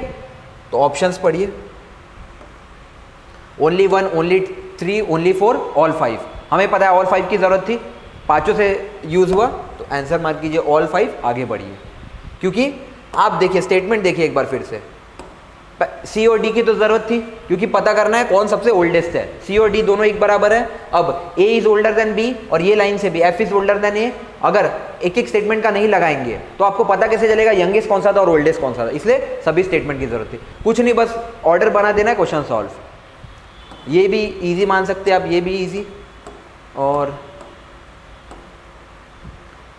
तो ऑप्शंस पढ़िए, ओनली 1, ओनली 3, ओनली 4, ऑल 5, हमें पता है ऑल 5 की जरूरत थी, पांचों से यूज हुआ, तो आंसर मार्क कीजिए ऑल 5, आगे बढ़िए। क्योंकि आप देखिए स्टेटमेंट देखिए एक बार फिर से, सी और डी की तो जरूरत थी, क्योंकि पता करना है कौन सबसे ओल्डेस्ट है, सी और डी दोनों एक बराबर है। अब ए इज ओल्डर देन बी, और ये लाइन से भी एफ इज ओल्डर देन ए, अगर एक एक स्टेटमेंट का नहीं लगाएंगे तो आपको पता कैसे चलेगा यंगेस्ट कौन सा था और ओल्डेस्ट कौन सा था, इसलिए सभी स्टेटमेंट की जरूरत थी। कुछ नहीं, बस ऑर्डर बना देना है, क्वेश्चन सॉल्व। ये भी ईजी मान सकते हैं आप, ये भी ईजी, और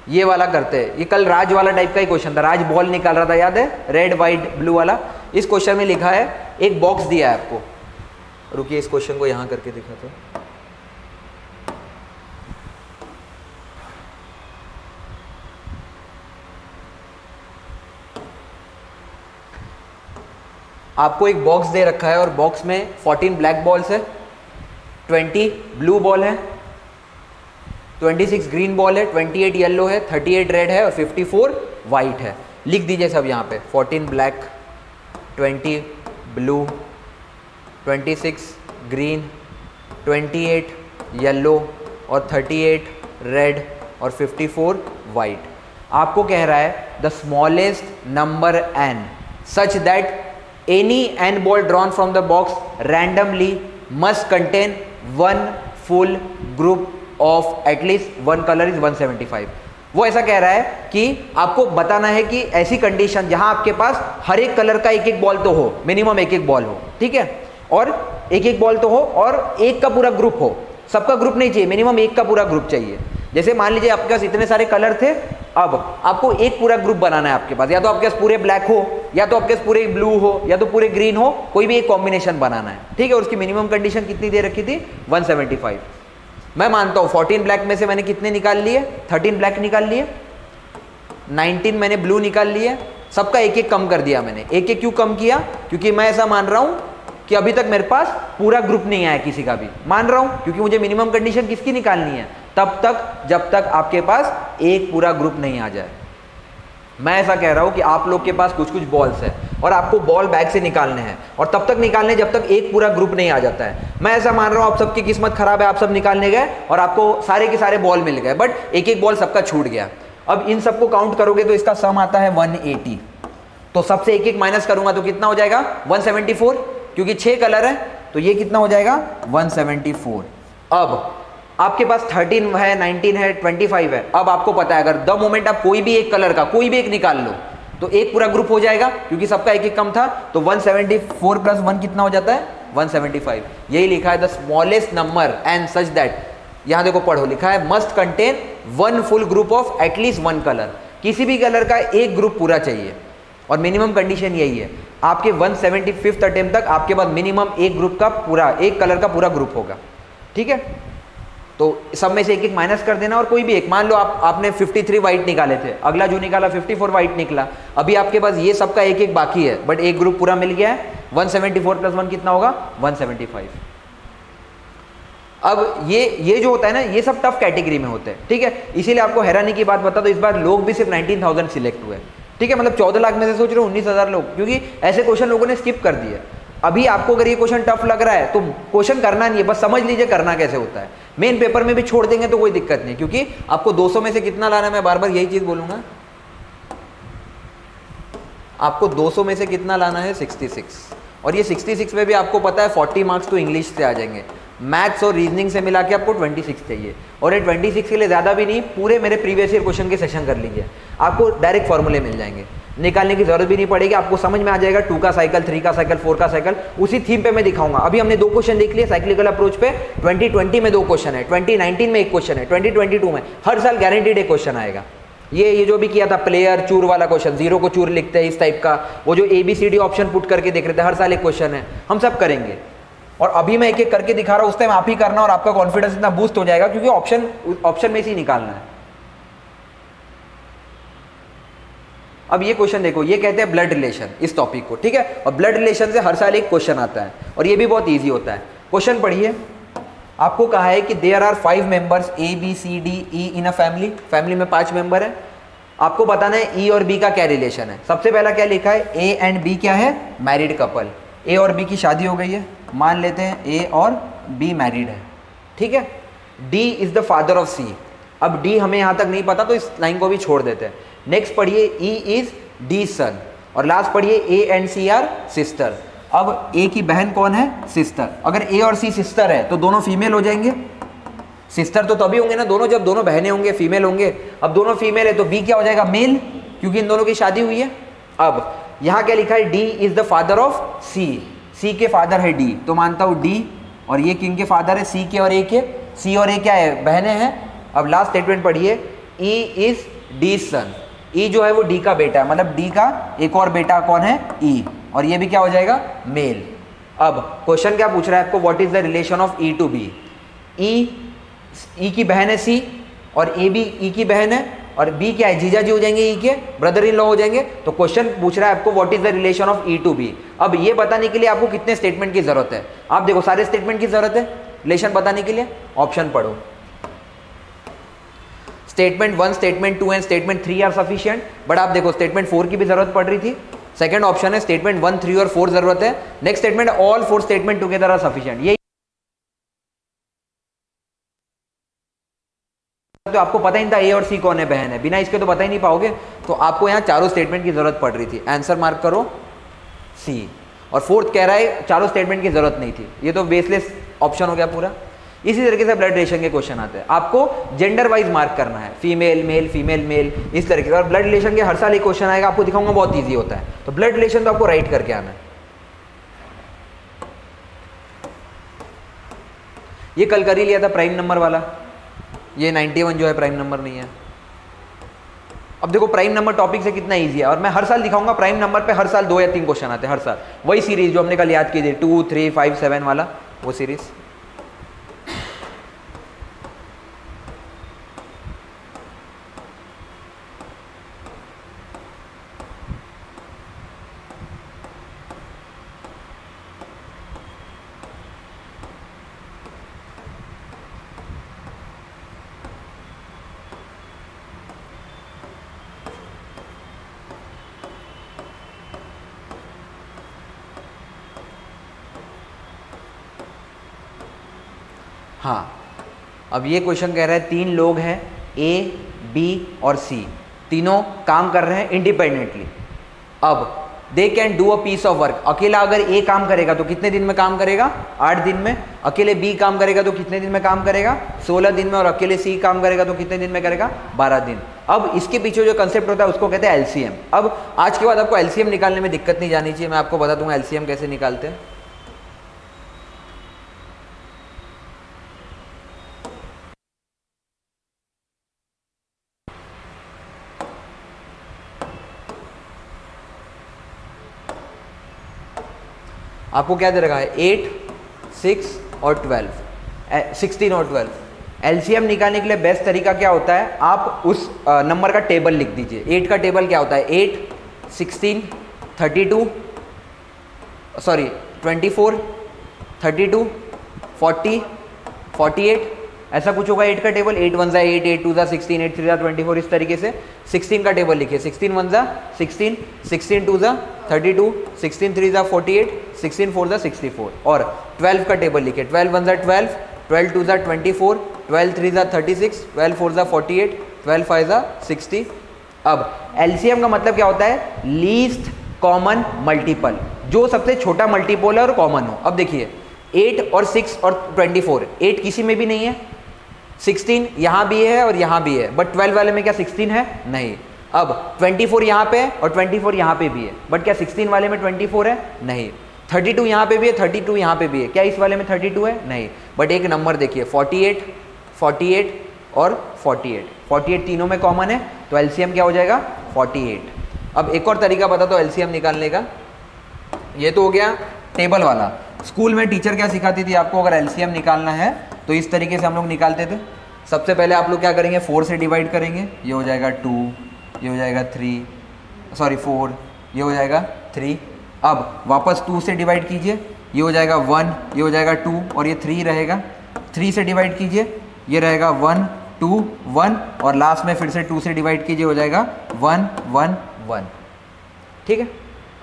ये वाला करते हैं, ये कल राज वाला टाइप का ही क्वेश्चन था, राज बॉल निकाल रहा था, याद है, रेड वाइट ब्लू वाला। इस क्वेश्चन में लिखा है, एक बॉक्स दिया है आपको, रुकिए इस क्वेश्चन को यहां करके दिखाते हैं। आपको एक बॉक्स दे रखा है और बॉक्स में 14 ब्लैक बॉल्स है, 20 ब्लू बॉल है, 26 ग्रीन बॉल है, 28 येलो है, 38 रेड है और 54 वाइट है। लिख दीजिए सब यहाँ पे, 14 ब्लैक, 20 ब्लू, 26 ग्रीन, 28 येलो और 38 रेड और 54 वाइट। आपको कह रहा है the smallest number n such that any n ball drawn from the box randomly must contain one full group of at least one colour is 175। वो ऐसा कह रहा है कि आपको बताना है कि ऐसी कंडीशन जहां आपके पास हर एक कलर का एक एक बॉल तो हो, मिनिमम एक एक बॉल हो, ठीक है, और एक एक बॉल तो हो और एक का पूरा ग्रुप हो, सबका ग्रुप नहीं चाहिए, मिनिमम एक का पूरा ग्रुप चाहिए। जैसे मान लीजिए आपके पास इतने सारे कलर थे, अब आपको एक पूरा ग्रुप बनाना है आपके पास, या तो आपके पास पूरे ब्लैक हो, या तो आपके पास पूरे ब्लू हो, या तो पूरे ग्रीन हो, कोई भी एक कॉम्बिनेशन बनाना है, ठीक है। और उसकी मिनिमम कंडीशन कितनी दे रखी थी, 175। मैं मानता हूं 14 ब्लैक में से मैंने कितने निकाल लिए, 13 ब्लैक निकाल लिए, 19 मैंने ब्लू निकाल लिए, सबका एक एक कम कर दिया मैंने। एक एक क्यों कम किया, क्योंकि मैं ऐसा मान रहा हूं कि अभी तक मेरे पास पूरा ग्रुप नहीं आया किसी का भी, मान रहा हूं, क्योंकि मुझे मिनिमम कंडीशन किसकी निकालनी है, तब तक जब तक आपके पास एक पूरा ग्रुप नहीं आ जाए। मैं ऐसा कह रहा हूं कि आप लोग के पास कुछ कुछ बॉल्स है और आपको बॉल बैग से निकालने हैं, और तब तक निकालने जब तक एक पूरा ग्रुप नहीं आ जाता है। मैं ऐसा मान रहा हूं आप सबकी किस्मत खराब है, आप सब निकालने गए और आपको सारे के सारे बॉल मिल गए, बट एक एक बॉल सबका छूट गया। अब इन सबको काउंट करोगे तो इसका सम आता है 180, तो सबसे एक एक माइनस करूंगा तो कितना हो जाएगा 174, क्योंकि 6 कलर है तो ये कितना हो जाएगा 174। अब आपके पास 13 है, 19 है, 25 है। अब आपको पता है अगर द मोमेंट आप कोई भी एक कलर का कोई भी एक निकाल लो तो एक पूरा ग्रुप हो जाएगा, क्योंकि सबका एक एक कम था, तो 174 प्लस 1 कितना हो जाता है 175। यही लिखा है the smallest number and such that, यहां देखो पढ़ो, लिखा है must contain one full group of at least one colour. किसी भी कलर का एक ग्रुप पूरा चाहिए और मिनिमम कंडीशन यही है, आपके 175th अटेम्प्ट तक आपके पास मिनिमम एक ग्रुप का पूरा, एक कलर का पूरा ग्रुप होगा। ठीक है, तो सब में से एक एक माइनस कर देना और कोई भी एक, मान लो आपने 53 वाइट निकाले थे, अगला जो निकाला 54 वाइट निकला, अभी आपके पास ये सबका एक एक बाकी है बट एक ग्रुप पूरा मिल गया है। 174 + 1 कितना होगा? 175। अब ये जो होता है ना, ये सब टफ कैटेगरी में होते हैं। ठीक है, इसीलिए आपको हैरानी की बात बता दो, इस बार लोग भी सिर्फ 19,000 सिलेक्ट हुए। ठीक है, मतलब 14 लाख में से सोच रहे हो 19,000 लोग, क्योंकि ऐसे क्वेश्चन लोगों ने स्किप कर दिए। अभी आपको अगर ये क्वेश्चन टफ लग रहा है तो क्वेश्चन करना नहीं है, बस समझ लीजिए करना कैसे होता है। मेन पेपर में भी छोड़ देंगे तो कोई दिक्कत नहीं, क्योंकि आपको 200 में से कितना लाना है, मैं बार बार यही चीज बोलूंगा, आपको 200 में से कितना लाना है? 66। और ये 66 में भी आपको पता है 40 मार्क्स तो इंग्लिश से आ जाएंगे, मैथ्स और रीजनिंग से मिला के आपको 26 चाहिए। और ये 26 के लिए ज़्यादा भी नहीं, पूरे मेरे प्रीवियस ईयर क्वेश्चन के सेशन कर लीजिए, आपको डायरेक्ट फॉर्मूले मिल जाएंगे, निकालने की जरूरत भी नहीं पड़ेगी, आपको समझ में आ जाएगा। 2 का साइकिल, 3 का साइकिल, 4 का साइकिल, उसी थीम पे मैं दिखाऊंगा। अभी हमने 2 क्वेश्चन देख लिए साइक्लिकल अप्रोच पे, 2020 में 2 क्वेश्चन है, 2019 में 1 क्वेश्चन है, 2022 में, हर साल गारंटीड एक क्वेश्चन आएगा। ये जो भी किया था प्लेयर चूर वाला क्वेश्चन, 0 को चूर लिखते हैं इस टाइप का, वो जो ABCD ऑप्शन पुट करके देख रहे थे, हर साल एक क्वेश्चन है, हम सब करेंगे। और अभी मैं एक एक करके दिखा रहा हूं, उस टाइम आप ही करना और आपका कॉन्फिडेंस इतना बूस्ट हो जाएगा, क्योंकि ऑप्शन में से ही निकालना है। अब ये क्वेश्चन देखो, ये कहते हैं ब्लड रिलेशन, इस टॉपिक को। ठीक है, और ब्लड रिलेशन से हर साल एक क्वेश्चन आता है और ये भी बहुत ईजी होता है। क्वेश्चन पढ़िए, आपको कहा है कि there are 5 members ABCDE in a family, family में 5 मेंबर है। आपको बताना है E और B का क्या रिलेशन है। सबसे पहला क्या लिखा है? A एंड B क्या है? Married couple. A और B की शादी हो गई है, मान लेते हैं A और B मैरिड है। ठीक है, D is the father of C। अब D हमें यहां तक नहीं पता तो इस लाइन को भी छोड़ देते हैं। नेक्स्ट पढ़िए, E इज D सन। और लास्ट पढ़िए, A and C are sister. अब A की बहन कौन है? सिस्टर। अगर A और C सिस्टर है तो दोनों फीमेल हो जाएंगे। सिस्टर तो तभी होंगे ना दोनों जब दोनों बहनें होंगे, फीमेल होंगे। अब दोनों फीमेल है तो B क्या हो जाएगा? मेल, क्योंकि इन दोनों की शादी हुई है। अब यहां क्या लिखा है? D is the father of C। C के फादर है D, तो मानता हूं D। और ये किन के फादर है? C के और A के। C और A क्या है? बहनें हैं। अब लास्ट स्टेटमेंट पढ़िए, E is D son. E जो है वो D का बेटा है, मतलब D का एक और बेटा कौन है? E। और ये भी क्या हो जाएगा? मेल। अब क्वेश्चन क्या पूछ रहा है आपको? What is the relation of E to B? E की बहन है C और A भी E की बहन है, और B क्या है? जीजा जी हो जाएंगे, E के ब्रदर इन लॉ हो जाएंगे। तो क्वेश्चन पूछ रहा है आपको what is the relation of E to B। अब ये बताने के लिए आपको कितने स्टेटमेंट की जरूरत है? आप देखो, सारे स्टेटमेंट की जरूरत है रिलेशन बताने के लिए। ऑप्शन पढ़ो, statement 1, statement 2 and statement 3 are sufficient. But आप देखो स्टेटमेंट 4 की भी जरूरत पड़ रही थी। सेकंड ऑप्शन है स्टेटमेंट 1, 3 और 4 जरूरत है। Next statement, all 4 statement together are sufficient. ये तो आपको पता ही नहीं था A और C कौन है, बहन है, बिना इसके तो बता ही नहीं पाओगे। तो आपको यहाँ चारों स्टेटमेंट की जरूरत पड़ रही थी। आंसर मार्क करो C। और फोर्थ कह रहा है चारों स्टेटमेंट की जरूरत नहीं थी, ये तो बेसलेस ऑप्शन हो गया पूरा। इसी तरीके से ब्लड रिलेशन के क्वेश्चन आते हैं, आपको जेंडर वाइज मार्क करना है, फीमेल मेल, फीमेल मेल, इस तरीके से। और ब्लड रिलेशन के हर साल एक क्वेश्चन आएगा, आपको दिखाऊंगा, बहुत ईजी होता है। तो ब्लड रिलेशन तो आपको राइट करके आना है। ये कल कर ही लिया था प्राइम नंबर वाला, ये 91 जो है प्राइम नंबर नहीं है। अब देखो प्राइम नंबर टॉपिक से कितना इजी है, और मैं हर साल दिखाऊंगा प्राइम नंबर पे हर साल 2 या 3 क्वेश्चन आते हैं हर साल। वही सीरीज जो हमने कल याद की थी 2, 3, 5, 7 वाला, वो सीरीज। हाँ, अब ये क्वेश्चन कह रहा है 3 लोग हैं A, B और C, तीनों काम कर रहे हैं इंडिपेंडेंटली। अब they can do a piece of work. अकेला अगर A काम करेगा तो कितने दिन में काम करेगा? 8 दिन में। अकेले B काम करेगा तो कितने दिन में काम करेगा? 16 दिन में। और अकेले C काम करेगा तो कितने दिन में करेगा? 12 दिन। अब इसके पीछे जो कंसेप्ट होता है उसको कहते हैं LCM। अब आज के बाद आपको LCM निकालने में दिक्कत नहीं जानी चाहिए, मैं आपको बता दूंगा LCM कैसे निकालते हैं। आपको क्या दे रखा है 8, 6 और 12, 16 और 12। एलसीएम निकालने के लिए बेस्ट तरीका क्या होता है, आप उस नंबर का टेबल लिख दीजिए। 8 का टेबल क्या होता है, 8, 16, 32, सॉरी 24, 32, 40, 48, ऐसा कुछ होगा 8 का टेबल। 8 1 जा 8, 8 2 जा 16, 8 3 जा 24, इस तरीके से 16 का टेबल लिखिए। 16 1 जा 16, 16 2 जा 32, 16 3 जा 48, 16 4 जा 64। और 12 का टेबल लिखिए। 12 1 जा 12, 12 2 जा 24, 12 3 जा 36, 12 4 जा 48, 12 5 जा 60। अब एलसीएम का मतलब क्या होता है, लीस्ट कॉमन मल्टीपल, जो सबसे छोटा मल्टीपल है और कॉमन हो। अब देखिए 8 और 6 और 24, 8 किसी में भी नहीं है, 16 यहाँ भी है और यहाँ भी है, बट 12 वाले में क्या 16 है, नहीं। अब 24 यहाँ पे है और 24 यहाँ पे भी है, बट क्या 16 वाले में 24 है, नहीं। 32 यहाँ पे भी है, 32 यहाँ पे भी है, क्या इस वाले में 32 है, नहीं। बट एक नंबर देखिए 48, 48 और 48, 48 तीनों में कॉमन है, तो एलसीएम क्या हो जाएगा 48। अब एक और तरीका बता दो एलसीएम निकालने का। ये तो हो गया टेबल वाला। स्कूल में टीचर क्या सिखाती थी आपको, अगर एलसीएम निकालना है तो इस तरीके से हम लोग निकालते थे। सबसे पहले आप लोग क्या करेंगे, 4 से डिवाइड करेंगे, ये हो जाएगा 2, ये हो जाएगा 3, सॉरी 4, ये हो जाएगा 3। अब वापस 2 से डिवाइड कीजिए, ये हो जाएगा 1, ये हो जाएगा 2 और ये 3 रहेगा। 3 से डिवाइड कीजिए, ये रहेगा 1 2 1 और लास्ट में फिर से 2 से डिवाइड कीजिए, हो जाएगा 1 1 1। ठीक है।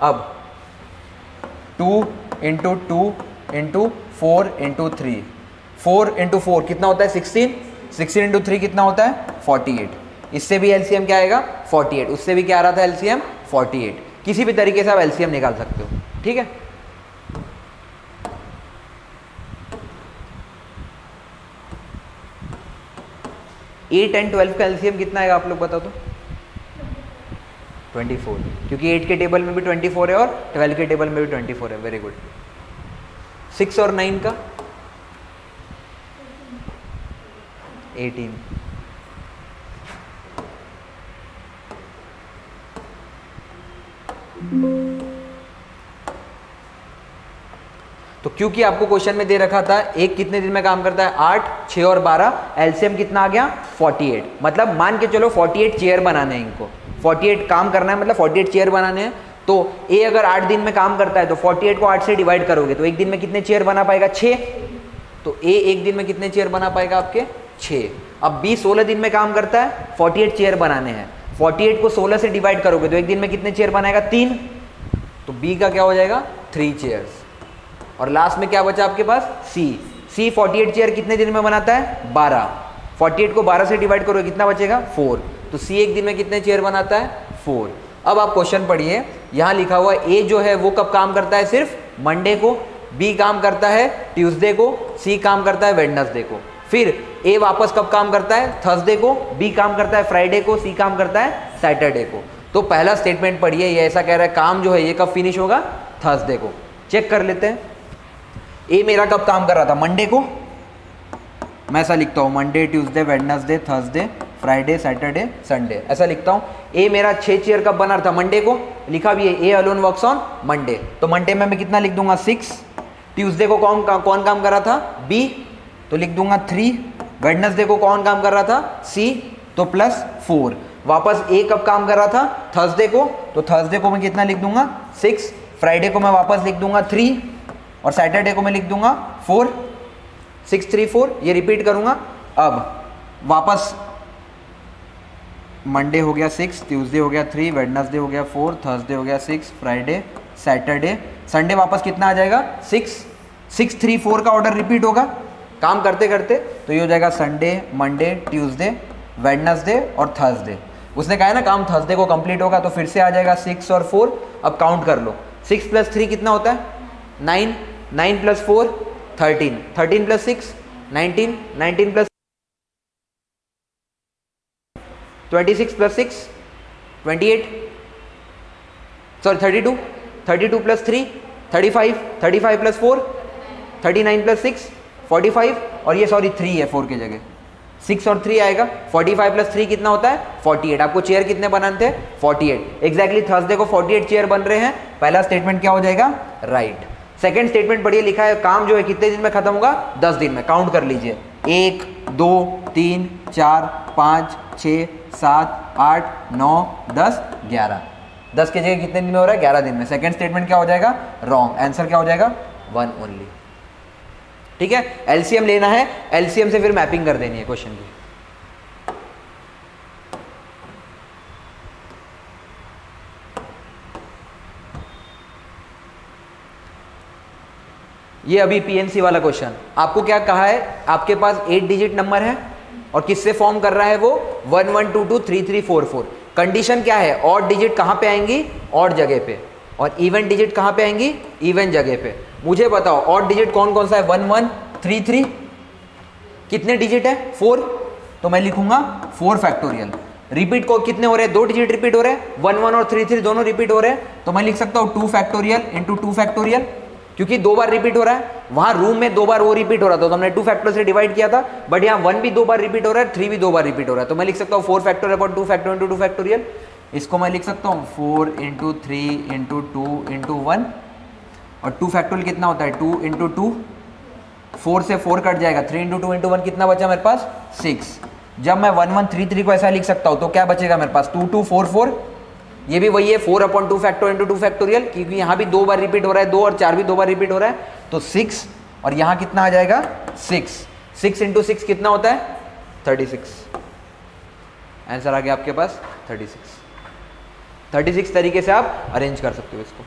अब 2 इंटू 2 इंटू 4 इंटू 3, 4 इंटू 4 कितना होता है 16, 16 इंटू 3 कितना होता है 48। इससे भी एलसीएम क्या आएगा 48, उससे भी क्या आ रहा था एलसीएम 48। किसी भी तरीके से आप एलसीएम निकाल सकते हो। ठीक है। एट एंड 12 का एलसीएम कितना आएगा आप लोग बताओ तो, 24, क्योंकि 8 के टेबल में भी 24 है और 12 के टेबल में भी 24 है। Very good. 6 और 9 का 18। तो क्योंकि आपको क्वेश्चन में दे रखा था एक कितने दिन में काम करता है 8, 6 और 12, एलसीएम कितना आ गया 48। मतलब मान के चलो 48 चेयर बनाने हैं इनको, 48 काम करना है, मतलब 48 चेयर बनाने हैं। तो ए अगर 8 दिन में काम करता है तो 48 को 8 से डिवाइड करोगे तो एक दिन में कितने चेयर बना पाएगा 6। तो ए एक दिन में कितने चेयर बना पाएगा आपके 6। अब बी 16 दिन में काम करता है, 48 चेयर बनाने हैं, 48 को 16 से डिवाइड करोगे तो एक दिन में कितने चेयर बनाएगा 3। तो बी का क्या हो जाएगा 3 चेयर्स। और लास्ट में क्या बचा आपके पास सी। सी 48 चेयर कितने दिन में बनाता है 12, 48 को 12 से डिवाइड करोगे कितना बचेगा 4। तो सी एक दिन में कितने चेयर बनाता है 4। अब आप क्वेश्चन पढ़िए, यहाँ लिखा हुआ ए जो है वो कब काम करता है सिर्फ मंडे को, बी काम करता है ट्यूसडे को, सी काम करता है वेडनेसडे को। फिर ए वापस कब काम करता है थर्सडे को, बी काम करता है फ्राइडे को, सी काम करता है सैटरडे को। तो पहला स्टेटमेंट पढ़िए, ये ऐसा कह रहा है काम जो है ये कब फिनिश होगा थर्सडे को। चेक कर लेते हैं ए मेरा कब काम कर रहा था मंडे को, मैं ऐसा लिखता हूँ Monday Tuesday Wednesday Thursday Friday Saturday Sunday, ऐसा लिखता हूँ। ए मेरा 6 चेयर कब बना रहा था मंडे को, लिखा भी है A alone works on Monday. तो मंडे में मैं कितना लिख दूंगा 6। ट्यूसडे को कौन काम कर रहा था बी, तो लिख दूंगा 3। वेडनेसडे को कौन काम कर रहा था सी, तो +4। वापस ए कब काम कर रहा था थर्सडे को, तो थर्सडे को मैं कितना लिख दूंगा 6। फ्राइडे को मैं वापस लिख दूंगा 3 और सैटरडे को मैं लिख दूंगा 4। 6 3 4 ये रिपीट करूंगा। अब वापस मंडे हो गया 6, ट्यूसडे हो गया 3, वेडनेसडे हो गया 4, थर्सडे हो गया 6, फ्राइडे सैटरडे संडे वापस कितना आ जाएगा 6। 6 3 4 का ऑर्डर रिपीट होगा काम करते करते, तो ये हो जाएगा संडे मंडे ट्यूसडे वेडनेसडे और थर्सडे। उसने कहा है ना काम थर्सडे को कंप्लीट होगा, तो फिर से आ जाएगा 6 और 4। अब काउंट कर लो, 6 + 3 कितना होता है 9, 9 + 4 13, 13 + 6 19, 19 + 26 + 6 28, सॉरी 32, 32 + 3 35, 35 + 4 39 + 6 45, और ये सॉरी 3 है 4 की जगह, 6 और 3 आएगा। 45 + 3 कितना होता है 48। आपको चेयर कितने बनाने थे 48। एग्जैक्टली थर्सडे को 48 चेयर बन रहे हैं। पहला स्टेटमेंट क्या हो जाएगा राइट। सेकंड स्टेटमेंट पढ़िए, लिखा है काम जो है कितने दिन में खत्म होगा, 10 दिन में। काउंट कर लीजिए, 1 2 3 4 5 6 7 8 9 10 11। 10 की जगह कितने दिन में हो रहा है, 11 दिन में। सेकंड स्टेटमेंट क्या हो जाएगा, रॉन्ग। आंसर क्या हो जाएगा, 1 ओनली। ठीक है, एलसीएम लेना है, एलसीएम से फिर मैपिंग कर देनी है क्वेश्चन की। ये अभी पीएनसी वाला क्वेश्चन, आपको क्या कहा है, आपके पास 8 डिजिट नंबर है और किससे फॉर्म कर रहा है वो, 1 1 2 2 3 3 4 4। कंडीशन क्या है, ऑड डिजिट कहां पे आएंगी, ऑड जगह पे, और इवन डिजिट कहां पे आएंगी, इवन जगह पे। मुझे बताओ ऑड डिजिट कौन कौन सा है, 1 1 3 3, कितने डिजिट है, 4, तो मैं लिखूंगा 4 फैक्टोरियल। रिपीट को कितने हो रहे हैं, 2 डिजिट रिपीट हो रहे हैं, 1 1 और 3 3 दोनों रिपीट हो रहे हैं, तो मैं लिख सकता हूं 2 फैक्टोरियल इंटू 2 फैक्टोरियल, क्योंकि 2 बार रिपीट हो रहा है। वहां रूम में 2 बार वो रिपीट हो रहा था तो हमने 2 फैक्टोरियल से डिवाइड किया था, बट यहाँ 1 भी 2 बार रिपीट हो रहा है, 3 भी 2 बार रिपीट हो रहा है, तो मैं लिख सकता हूँ 4 factorial upon 2 factorial into 2 factorial. इसको मैं लिख सकता हूँ 4 इंटू 3 इंटू 2 इंटू 1, और 2 फैक्टोरियल कितना होता है, 2 इंटू 2, 4 से 4 कट जाएगा, 3 इंटू 2 इंटू 1 कितना बचा मेरे पास, 6। जब मैं 1 1 3 3 को ऐसा लिख सकता हूँ तो क्या बचेगा मेरे पास, 2 2 4 4, ये भी वही है 4 अपॉन 2 फैक्टोरियल इंटू 2 फैक्टोरियल, क्योंकि यहाँ भी 2 बार रिपीट हो रहा है, 2 और 4 भी 2 बार रिपीट हो रहा है, तो 6, और यहाँ कितना आ जाएगा 6, 6 इंटू 6 कितना होता है 36। आंसर आ गया आपके पास 36। 36 तरीके से आप अरेंज कर सकते हो इसको।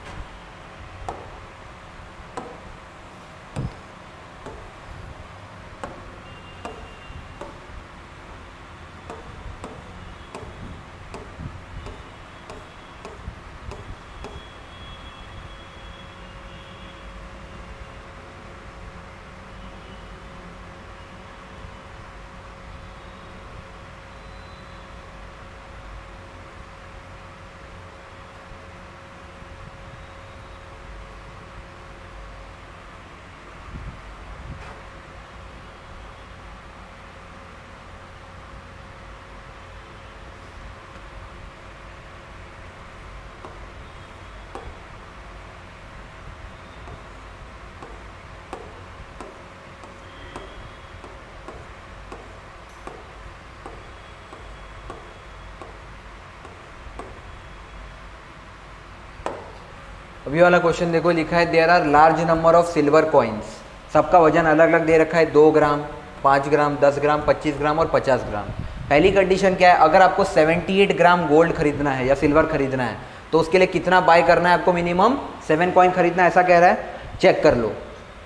अभी वाला क्वेश्चन देखो, लिखा है there are large number of silver coins, सबका वजन अलग अलग दे रखा है, 2 ग्राम, 5 ग्राम, 10 ग्राम, 25 ग्राम और 50 ग्राम। पहली कंडीशन क्या है, अगर आपको 78 ग्राम गोल्ड खरीदना है या सिल्वर खरीदना है तो उसके लिए कितना बाय करना है आपको, मिनिमम 7 कॉइन खरीदना है, ऐसा कह रहा है। चेक कर लो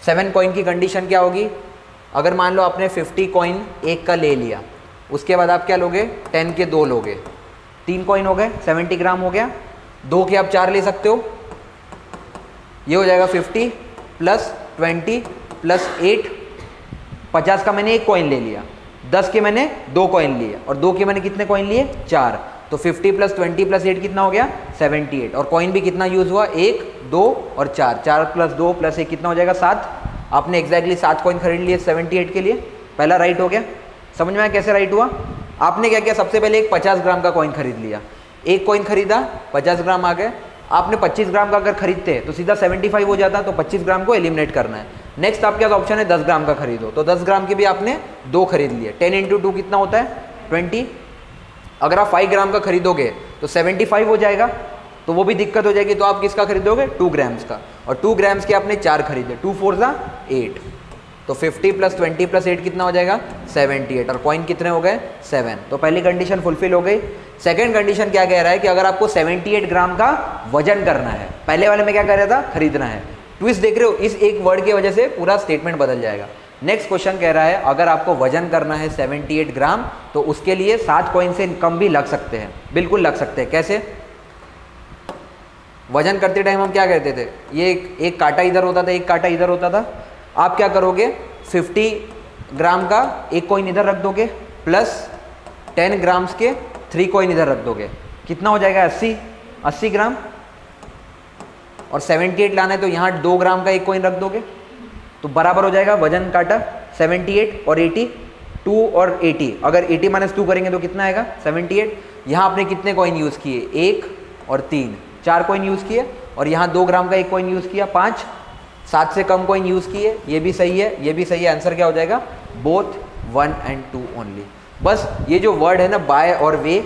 7 कॉइन की कंडीशन क्या होगी। अगर मान लो आपने 50 कॉइन एक का ले लिया, उसके बाद आप क्या लोगे, 10 के 2 लोगे, 3 कॉइन हो गए, 70 ग्राम हो गया, 2 के आप 4 ले सकते हो, ये हो जाएगा 50 प्लस 20 प्लस 8, 50 का मैंने 1 कॉइन ले लिया, 10 के मैंने 2 कॉइन लिए, और 2 के मैंने कितने कॉइन लिए, 4, तो 50 प्लस 20 प्लस 8 कितना हो गया 78, और कॉइन भी कितना यूज हुआ, 1 2 और 4, 4 प्लस 2 प्लस 1 कितना हो जाएगा 7। आपने एग्जैक्टली 7 कॉइन खरीद लिए 78 के लिए, पहला राइट हो गया। समझ में आया कैसे राइट हुआ। आपने क्या किया, सबसे पहले एक 50 ग्राम का कॉइन खरीद लिया, एक कॉइन खरीदा 50 ग्राम आ गए। आपने 25 ग्राम का अगर खरीदते तो सीधा 75 हो जाता, तो 25 ग्राम को एलिमिनेट करना है। नेक्स्ट आपके पास ऑप्शन है 10 ग्राम का खरीदो, तो 10 ग्राम के भी आपने 2 खरीद लिए, 10 इंटू 2 कितना होता है 20। अगर आप 5 ग्राम का खरीदोगे तो 75 हो जाएगा, तो वो भी दिक्कत हो जाएगी, तो आप किसका खरीदोगे 2 ग्राम्स का, और 2 ग्राम्स के आपने 4 खरीदे, 2 4 ज़ा 8, तो 50 प्लस 20 प्लस 8 कितना हो जाएगा 78, और कॉइन कितने हो गए 7। तो पहली कंडीशन फुलफिल हो गई। सेकंड कंडीशन क्या कह रहा है कि अगर आपको 78 ग्राम का वजन करना है, पहले वाले में क्या कह रहा था खरीदना है, ट्विस्ट देख रहे हो, इस एक वर्ड की वजह से पूरा स्टेटमेंट बदल जाएगा। नेक्स्ट क्वेश्चन कह रहा है अगर आपको वजन करना है 78 ग्राम तो उसके लिए 7 कॉइन से कम भी लग सकते हैं, बिल्कुल लग सकते हैं। कैसे, वजन करते टाइम हम क्या करते थे, ये एक कांटा इधर होता था, एक कांटा इधर होता था। आप क्या करोगे, 50 ग्राम का एक कॉइन इधर रख दोगे, प्लस 10 ग्राम्स के 3 कॉइन इधर रख दोगे, कितना हो जाएगा 80 ग्राम, और 78 लाना है तो यहाँ 2 ग्राम का एक कॉइन रख दोगे, तो बराबर हो जाएगा वजन काटा 78 और 80, 2 और 80, अगर 80 माइनस 2 करेंगे तो कितना आएगा 78। यहाँ आपने कितने कॉइन यूज़ किए, 1 और 3, 4 कॉइन यूज़ किए, और यहाँ 2 ग्राम का एक कॉइन यूज़ किया 5, 7 से कम कॉइन यूज़ किए, ये भी सही है, ये भी सही है। आंसर क्या हो जाएगा? Both 1 and 2 only. बस ये जो वर्ड है ना बाय और वे,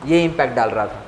ये इम्पैक्ट डाल रहा था।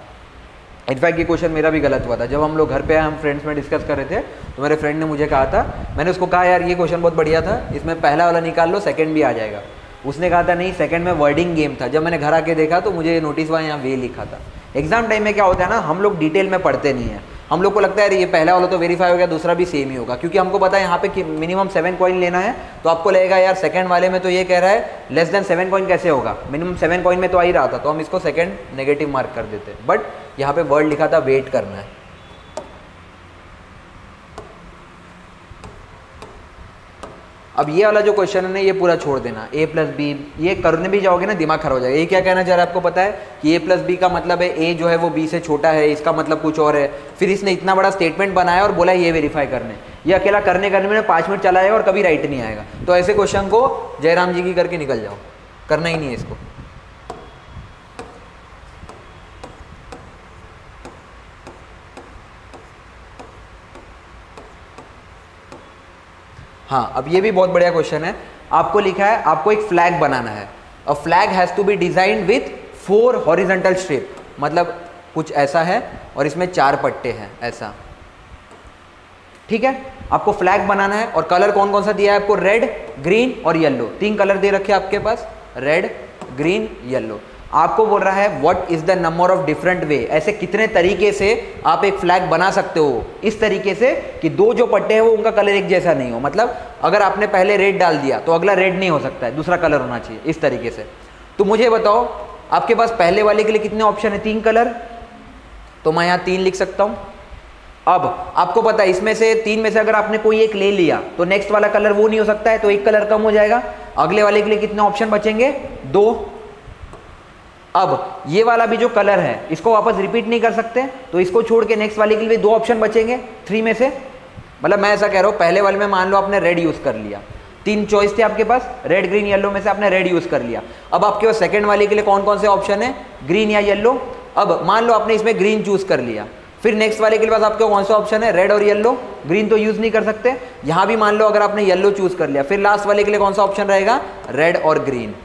इनफैक्ट ये क्वेश्चन मेरा भी गलत हुआ था। जब हम लोग घर पे हम फ्रेंड्स में डिस्कस कर रहे थे तो मेरे फ्रेंड ने मुझे कहा था, मैंने उसको कहा यार ये क्वेश्चन बहुत बढ़िया था, इसमें पहला वाला निकाल लो, सेकंड भी आ जाएगा। उसने कहा था नहीं, सेकंड में वर्डिंग गेम था। जब मैंने घर आके देखा तो मुझे नोटिस हुआ यहाँ वे लिखा था। एग्जाम टाइम में क्या होता है ना, हम लोग डिटेल में पढ़ते नहीं है। हम लोग को लगता है ये पहला वाला तो वेरीफाई हो गया, दूसरा भी सेम ही होगा, क्योंकि हमको पता है यहाँ पे कि मिनिमम 7 कॉइन लेना है। तो आपको लगेगा यार सेकंड वाले में तो ये कह रहा है लेस देन 7 कॉइन कैसे होगा, मिनिमम 7 कॉइन में तो आ ही रहा था, तो हम इसको सेकंड नेगेटिव मार्क कर देते। बट यहाँ पे वर्ड लिखा था वेट करना है। अब ये वाला जो क्वेश्चन है ना, ये पूरा छोड़ देना, a प्लस बी, ये करने भी जाओगे ना दिमाग खराब हो जाएगा। ये क्या कहना चाह रहा है आपको पता है कि a प्लस बी का मतलब है a जो है वो b से छोटा है, इसका मतलब कुछ और है। फिर इसने इतना बड़ा स्टेटमेंट बनाया और बोला ये वेरीफाई करने। ये अकेला करने में 5 मिनट चला जाएगा और कभी राइट नहीं आएगा। तो ऐसे क्वेश्चन को जयराम जी की करके निकल जाओ, करना ही नहीं है इसको। हाँ, अब ये भी बहुत बढ़िया क्वेश्चन है। आपको लिखा है आपको एक फ्लैग बनाना है। A flag has to be designed with 4 horizontal strip, मतलब कुछ ऐसा है और इसमें 4 पट्टे हैं ऐसा, ठीक है। आपको फ्लैग बनाना है और कलर कौन कौन सा दिया है आपको? रेड, ग्रीन और येलो। 3 कलर दे रखे हैं आपके पास, रेड, ग्रीन, येलो। आपको बोल रहा है what is the number of different way, ऐसे कितने तरीके से आप एक फ्लैग बना सकते हो इस तरीके से कि 2 जो पट्टे हैं वो उनका कलर एक जैसा नहीं हो। मतलब अगर आपने पहले रेड डाल दिया तो अगला रेड नहीं हो सकता है, दूसरा कलर होना चाहिए, इस तरीके से। तो मुझे बताओ आपके पास पहले वाले के लिए कितने ऑप्शन है? 3 कलर, तो मैं यहाँ 3 लिख सकता हूँ। अब आपको पता है इसमें से 3 में से अगर आपने कोई एक ले लिया तो नेक्स्ट वाला कलर वो नहीं हो सकता है, तो एक कलर कम हो जाएगा। अगले वाले के लिए कितने ऑप्शन बचेंगे? 2। अब ये वाला भी जो कलर है इसको वापस रिपीट नहीं कर सकते, तो इसको छोड़ के नेक्स्ट वाले के लिए 2 ऑप्शन बचेंगे 3 में से। मतलब मैं ऐसा कह रहा हूँ, पहले वाले में मान लो आपने रेड यूज कर लिया, 3 चॉइस थे आपके पास, रेड, ग्रीन, येलो में से आपने रेड यूज कर लिया। अब आपके पास सेकंड वाले के लिए कौन कौन से ऑप्शन है? ग्रीन या येलो। अब मान लो आपने इसमें ग्रीन चूज कर लिया, फिर नेक्स्ट वाले के पास आपके कौन सा ऑप्शन है? रेड और येलो। ग्रीन तो यूज नहीं कर सकते। यहाँ भी मान लो अगर आपने येलो चूज कर लिया, फिर लास्ट वाले के लिए कौन सा ऑप्शन रहेगा? रेड और ग्रीन।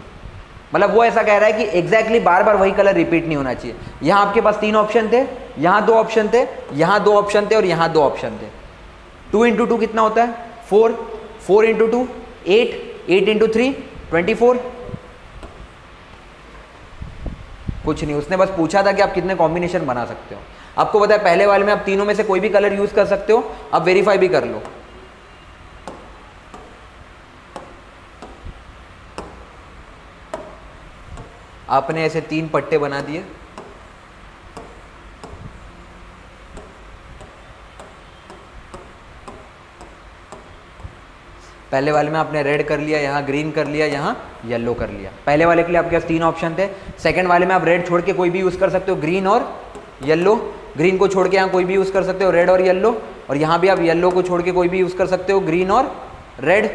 मतलब वो ऐसा कह रहा है कि एग्जैक्टली बार बार वही कलर रिपीट नहीं होना चाहिए। यहाँ आपके पास 3 ऑप्शन थे, यहाँ 2 ऑप्शन थे, यहाँ 2 ऑप्शन थे और यहाँ 2 ऑप्शन थे। 2 × 2 कितना होता है? 4, 4 × 2 8, 8 × 3 24। कुछ नहीं, उसने बस पूछा था कि आप कितने कॉम्बिनेशन बना सकते हो। आपको पता है पहले वाले में आप तीनों में से कोई भी कलर यूज कर सकते हो। अब वेरीफाई भी कर लो। आपने ऐसे 3 पट्टे बना दिए, पहले वाले में आपने रेड कर लिया, यहाँ ग्रीन कर लिया, यहाँ येलो कर लिया। पहले वाले के लिए आपके पास 3 ऑप्शन थे। सेकंड वाले में आप रेड छोड़ के कोई भी यूज कर सकते हो, ग्रीन और येलो। ग्रीन को छोड़ के यहाँ कोई भी यूज कर सकते हो, रेड और येलो। और यहाँ भी आप येलो को छोड़ के कोई भी यूज कर सकते हो, ग्रीन और रेड।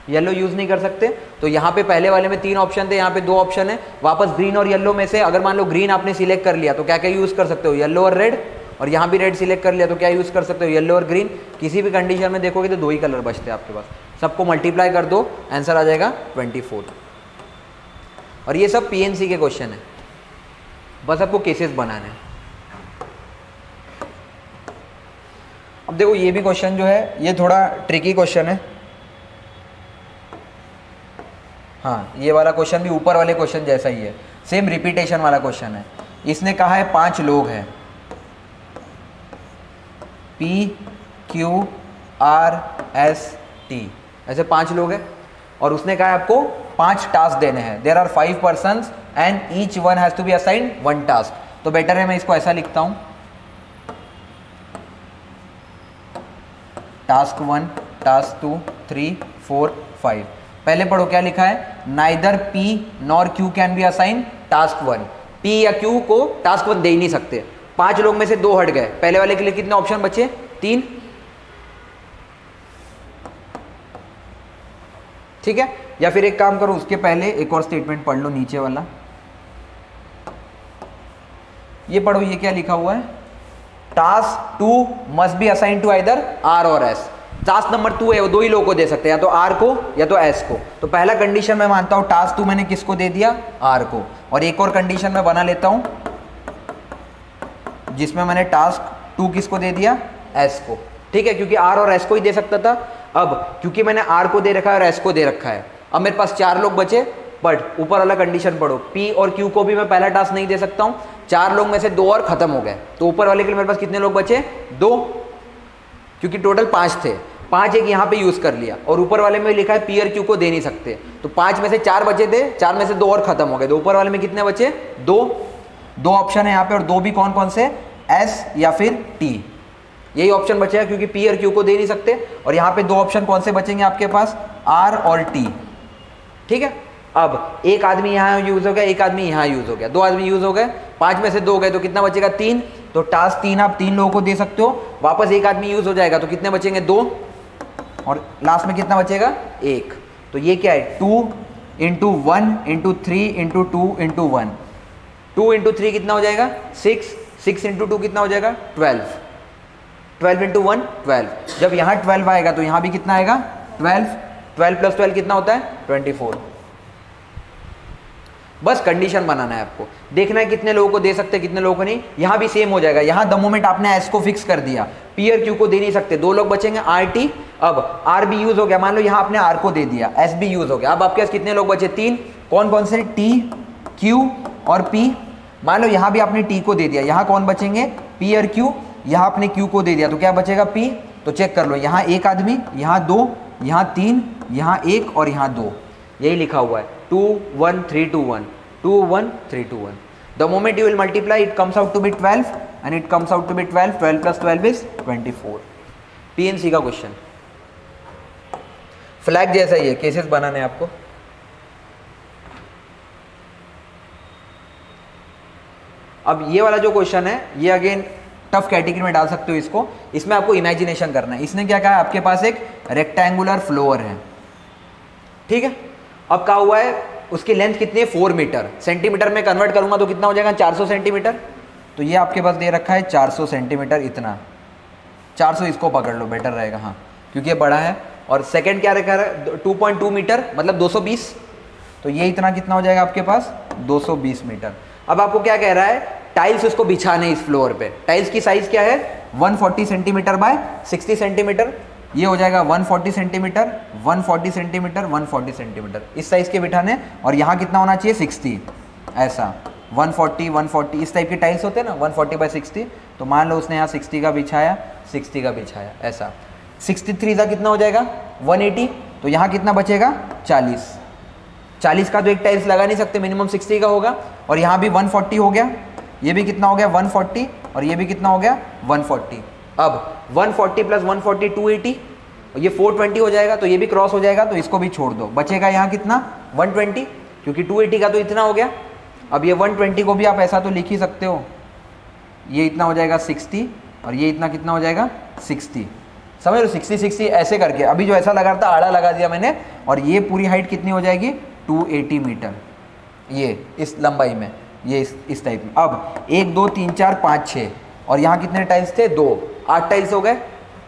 येलो यूज नहीं कर सकते। तो यहाँ पे पहले वाले में 3 ऑप्शन थे, यहाँ पे 2 ऑप्शन है। वापस ग्रीन और येलो में से अगर मान लो ग्रीन आपने सिलेक्ट कर लिया तो क्या क्या यूज कर सकते हो? येलो और रेड। और यहाँ भी रेड सिलेक्ट कर लिया तो क्या यूज कर सकते हो? येलो और ग्रीन। किसी भी कंडीशन में देखोगे तो 2 ही कलर बचते हैं आपके पास। सबको मल्टीप्लाई कर दो, आंसर आ जाएगा 24। और ये सब पीएनसी के क्वेश्चन है, बस आपको केसेस बनाने हैं। अब देखो ये भी क्वेश्चन जो है ये थोड़ा ट्रिकी क्वेश्चन है। हाँ, ये वाला क्वेश्चन भी ऊपर वाले क्वेश्चन जैसा ही है, सेम रिपीटेशन वाला क्वेश्चन है। इसने कहा है 5 लोग हैं, PQRST, ऐसे 5 लोग हैं। और उसने कहा है आपको 5 टास्क देने हैं। There are 5 persons and each one has to be assigned 1 task. तो बेटर है मैं इसको ऐसा लिखता हूं, टास्क 1, टास्क 2, 3, 4, 5। पहले पढ़ो क्या लिखा है? Neither P nor Q can be assign task 1। P या Q को टास्क 1 दे ही नहीं सकते। 5 लोग में से 2 हट गए। पहले वाले के लिए कितने ऑप्शन बचे? 3। ठीक है। या फिर एक काम करो, उसके पहले एक और स्टेटमेंट पढ़ लो, नीचे वाला। ये पढ़ो, ये क्या लिखा हुआ है? Task 2 must be assign to either R और S। टास्क नंबर 2 है वो दो ही लोगों को दे सकते हैं, या तो आर को या तो एस को। तो पहला कंडीशन मैं मानता हूं टास्क 2 मैंने किसको दे दिया, आर को। और एक और कंडीशन मैं बना लेता हूं जिसमें मैंने टास्क 2 किसको दे दिया, एस को। ठीक है, क्योंकि आर और एस को ही दे सकता था। अब क्योंकि मैंने आर को दे रखा है और एस को दे रखा है, अब मेरे पास 4 लोग बचे। बट ऊपर वाला कंडीशन पढ़ो, पी और क्यू को भी मैं पहला टास्क नहीं दे सकता हूं। 4 लोग में से 2 और खत्म हो गए, तो ऊपर वाले के लिए मेरे पास कितने लोग बचे, 2, क्योंकि टोटल 5 थे। 5 एक यहाँ पे यूज कर लिया, और ऊपर वाले में लिखा है पी और क्यू को दे नहीं सकते, तो 5 में से 4 बचे थे, 4 में से 2 और खत्म हो गए, तो ऊपर वाले में कितने बचे, 2 ऑप्शन है यहाँ पे। और 2 भी कौन कौन से, एस या फिर टी, यही ऑप्शन बचेगा, क्योंकि पी और क्यू को दे नहीं सकते। और यहाँ पे 2 ऑप्शन कौन से बचेंगे आपके पास, आर और टी। ठीक है, अब एक आदमी यहाँ यूज हो गया, एक आदमी यहाँ यूज हो गया, 2 आदमी यूज हो गए, 5 में से 2 गए, तो कितना बचेगा, 3। तो टास्क 3 आप 3 लोगों को दे सकते हो। वापस एक आदमी यूज हो जाएगा, तो कितने बचेंगे, 2, और लास्ट में कितना बचेगा, 1। तो ये क्या है, 2 into 1 into 3 into 2 into 1, 2 into 3 कितना हो जाएगा, 6, 6 इंटू 2 कितना हो जाएगा, 12, 12 इंटू 1 12। जब यहाँ 12 आएगा तो यहाँ भी कितना आएगा, 12, 12 प्लस 12 कितना होता है, 24। बस कंडीशन बनाना है आपको, देखना है कितने लोगों को दे सकते हैं कितने लोगों को नहीं। यहाँ भी सेम हो जाएगा, यहाँ द मोमेंट आपने एस को फिक्स कर दिया, पी और क्यू को दे नहीं सकते, 2 लोग बचेंगे, आर टी। अब आर भी यूज हो गया, मान लो यहाँ आपने आर को दे दिया, एस भी यूज हो गया। अब आपके पास कितने लोग बचे, 3, कौन कौन से, टी, क्यू और पी। मान लो यहाँ भी आपने टी को दे दिया, यहाँ कौन बचेंगे, पी और क्यू। यहाँ आपने क्यू को दे दिया, तो क्या बचेगा, पी। तो चेक कर लो, यहाँ 1 आदमी, यहाँ 2, यहाँ 3, यहाँ 1 और यहाँ 2, यही लिखा हुआ है, 2 1 3 2 1, 2 1 3 2 1। The moment you will multiply it comes out to be 12 and it comes out to be 12, 12 plus 12 is 24। PNC का क्वेश्चन, फ्लैग जैसा ही है, केसेस बनाने आपको। अब ये वाला जो क्वेश्चन है, ये अगेन टफ कैटेगरी में डाल सकते हो इसको। इसमें आपको इमेजिनेशन करना है। इसने क्या कहा है, आपके पास एक रेक्टेंगुलर फ्लोर है, ठीक है। अब कहा हुआ है उसकी लेंथ कितनी है, 4 मीटर, सेंटीमीटर में कन्वर्ट करूंगा तो कितना हो जाएगा, 400 सेंटीमीटर। तो ये आपके पास दे रखा है 400 सेंटीमीटर, इतना 400 इसको पकड़ लो, बेटर रहेगा, हाँ, क्योंकि ये बड़ा है। और सेकंड क्या रखा है, 2.2 मीटर मतलब 220, तो ये इतना कितना हो जाएगा आपके पास, 220 मीटर। अब आपको क्या कह रहा है, टाइल्स उसको बिछाने इस फ्लोर पे। टाइल्स की साइज क्या है, 140 सेंटीमीटर बाय 60 सेंटीमीटर। ये हो जाएगा 140 सेंटीमीटर, 140 सेंटीमीटर, 140 सेंटीमीटर, इस साइज के बिठाने। और यहाँ कितना होना चाहिए, 60, ऐसा 140 140 इस टाइप के टाइल्स होते हैं ना, 140 बाय 60। तो मान लो उसने यहाँ 60 का बिछाया, 60 का बिछाया, ऐसा 63 का कितना हो जाएगा, 180। तो यहाँ कितना बचेगा, 40, 40 का तो एक टाइल्स लगा नहीं सकते, मिनिमम 60 का होगा। और यहाँ भी 140 हो गया, ये भी कितना हो गया 140, और ये भी कितना हो गया 140। अब 140 प्लस 140 280, और ये 420 हो जाएगा, तो ये भी क्रॉस हो जाएगा, तो इसको भी छोड़ दो। बचेगा यहाँ कितना 120, क्योंकि 280 का तो इतना हो गया। अब ये 120 को भी आप ऐसा तो लिख ही सकते हो, ये इतना हो जाएगा 60, और ये इतना कितना हो जाएगा 60, समझ लो 60 60 ऐसे करके। अभी जो ऐसा लगा था आड़ा लगा दिया मैंने, और ये पूरी हाइट कितनी हो जाएगी 280 मीटर, ये इस लंबाई में, ये इस टाइप में। अब 1 2 3 4 5 6, और यहाँ कितने टाइल्स थे, 2, 8 टाइल्स हो गए।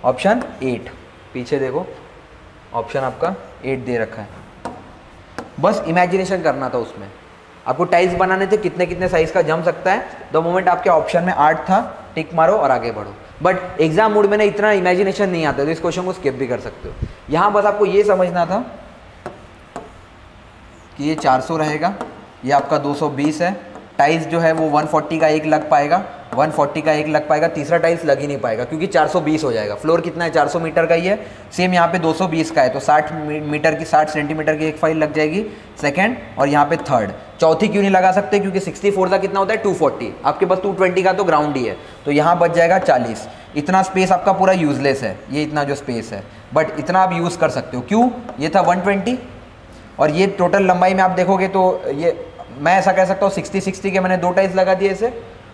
ऑप्शन 8, पीछे देखो ऑप्शन आपका 8 दे रखा है। बस इमेजिनेशन करना था उसमें, आपको टाइल्स बनाने थे, कितने कितने साइज का जम सकता है। द मोमेंट आपके ऑप्शन में 8 था, टिक मारो और आगे बढ़ो। बट एग्जाम मोड में ना इतना इमेजिनेशन नहीं आता, तो इस क्वेश्चन को स्किप भी कर सकते हो। यहाँ बस आपको ये समझना था कि ये 400 रहेगा, ये आपका 220 है। टाइल्स जो है वो 140 का एक लग पाएगा, 140 का एक लग पाएगा, तीसरा टाइल्स लग ही नहीं पाएगा क्योंकि 420 हो जाएगा। फ्लोर कितना है, 400 मीटर का ही है। सेम यहाँ पे 220 का है, तो 60 मीटर की 60 सेंटीमीटर की एक फाइल लग जाएगी सेकंड, और यहाँ पे थर्ड। चौथी क्यों नहीं लगा सकते, क्योंकि 64 का कितना होता है 240, आपके पास 220 का तो ग्राउंड ही है, तो यहाँ बच जाएगा 40। इतना स्पेस आपका पूरा यूजलेस है, ये इतना जो स्पेस है, बट इतना आप यूज़ कर सकते हो। क्यों, ये था 120, और ये टोटल लंबाई में आप देखोगे तो ये मैं ऐसा कह सकता हूँ 60 के मैंने 2 टाइल्स लगा दिए इसे,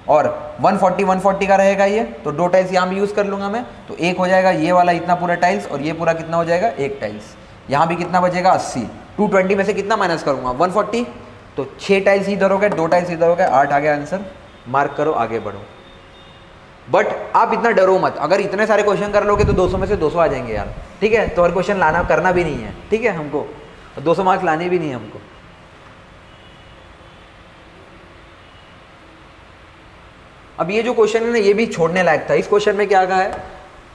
और 140 का रहेगा ये, तो 2 टाइल्स यहाँ भी यूज़ कर लूँगा मैं, तो एक हो जाएगा ये वाला इतना पूरा टाइल्स, और ये पूरा कितना हो जाएगा 1 टाइल्स। यहाँ भी कितना बचेगा 80, 220 में से कितना माइनस करूँगा 140, तो 6 टाइल्स इधर हो गए, 2 टाइल्स इधर हो गए, 8 आ गया आंसर। मार्क करो, आगे बढ़ो। बट आप इतना डरो मत, अगर इतने सारे क्वेश्चन कर लोगे तो 200 में से 200 आ जाएंगे यार, ठीक है। तो हर क्वेश्चन लाना करना भी नहीं है, ठीक है, हमको 200 मार्क्स लाने भी नहीं है हमको। अब ये जो क्वेश्चन है ना, ये भी छोड़ने लायक था। इस क्वेश्चन में क्या कहा है,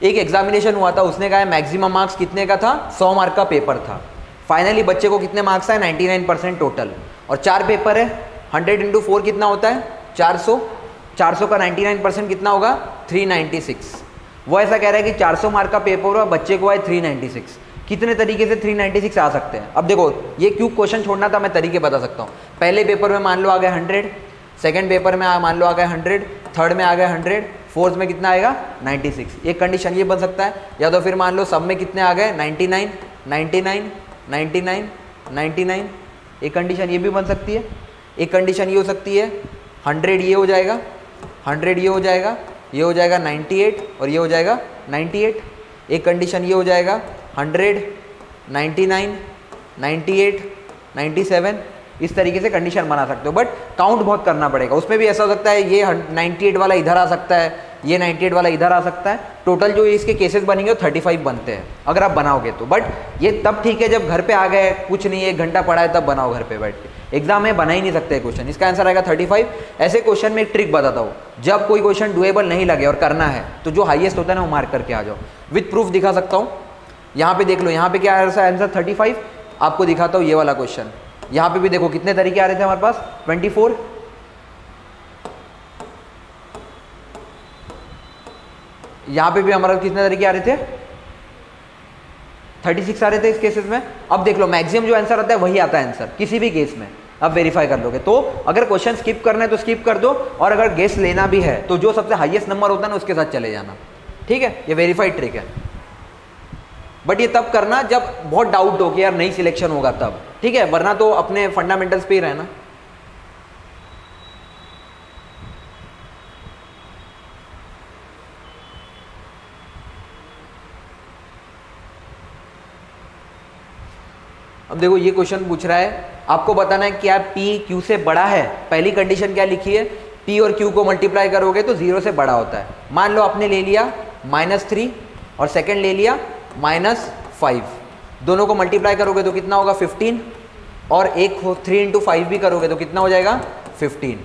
एक एग्जामिनेशन हुआ था, उसने कहा है मैक्सिमम मार्क्स कितने का था, 100 मार्क का पेपर था। फाइनली बच्चे को कितने मार्क्स आए, 99% टोटल, और 4 पेपर है, 100 × 4 कितना होता है, 400, 400 का 99% कितना होगा, 396। वो ऐसा कह रहा है कि 400 मार्क का पेपर हुआ, बच्चे को आए 396। कितने तरीके से 396 आ सकते हैं। अब देखो ये क्यों क्वेश्चन छोड़ना था, मैं तरीके बता सकता हूँ। पहले पेपर में मान लो आ गए 100, सेकंड पेपर में मान लो आ गए 100, थर्ड में आ गए 100, फोर्थ में कितना आएगा 96। एक कंडीशन ये बन सकता है, या तो फिर मान लो सब में कितने आ गए 99, 99, 99, 99। एक कंडीशन ये भी बन सकती है। एक कंडीशन ये हो सकती है 100 ये हो जाएगा, 100 ये हो जाएगा, ये हो जाएगा 98 और ये हो जाएगा 98। एक कंडीशन ये हो जाएगा 100, 99, 98, 97। इस तरीके से कंडीशन बना सकते हो, बट काउंट बहुत करना पड़ेगा। उसमें भी ऐसा हो सकता है ये 98 वाला इधर आ सकता है, ये 98 वाला इधर आ सकता है। टोटल जो इसके केसेस बनेंगे वो 35 बनते हैं अगर आप बनाओगे तो। बट ये तब ठीक है जब घर पे आ गए, कुछ नहीं 1 घंटा पढ़ा है, तब बनाओ घर पे बैठ के। एग्जाम में बना ही नहीं सकते क्वेश्चन। इसका आंसर आएगा 35। ऐसे क्वेश्चन में एक ट्रिक बताता हूँ, जब कोई क्वेश्चन डुएबल नहीं लगे और करना है तो जो हाईएस्ट होता है ना वो मार्क करके आ जाओ। विथ प्रूफ दिखा सकता हूँ, यहाँ पे देख लो, यहाँ पे क्या आंसर 35। आपको दिखाता हूँ ये वाला क्वेश्चन, यहाँ पे भी देखो कितने तरीके आ रहे थे हमारे पास, 24। यहाँ पे भी हमारे कितने तरीके आ रहे थे, 36 आ रहे थे इस केसेस में। अब देख लो मैक्सिमम जो आंसर आता है वही आता है आंसर किसी भी केस में, अब वेरीफाई कर लोगे। तो अगर क्वेश्चन स्किप करना है तो स्किप कर दो, और अगर गेस लेना भी है तो जो सबसे हाईएस्ट नंबर होता है ना उसके साथ चले जाना, ठीक है। ये वेरीफाइड ट्रिक है, बट ये तब करना जब बहुत डाउट हो कि यार नई सिलेक्शन होगा तब, ठीक है, वरना तो अपने फंडामेंटल्स पे ही रहना। अब देखो ये क्वेश्चन पूछ रहा है, आपको बताना है क्या P Q से बड़ा है। पहली कंडीशन क्या लिखी है, P और Q को मल्टीप्लाई करोगे तो 0 से बड़ा होता है। मान लो आपने ले लिया -3 और सेकंड ले लिया -5, दोनों को मल्टीप्लाई करोगे तो कितना होगा 15, और एक 3 × 5 भी करोगे तो कितना हो जाएगा 15।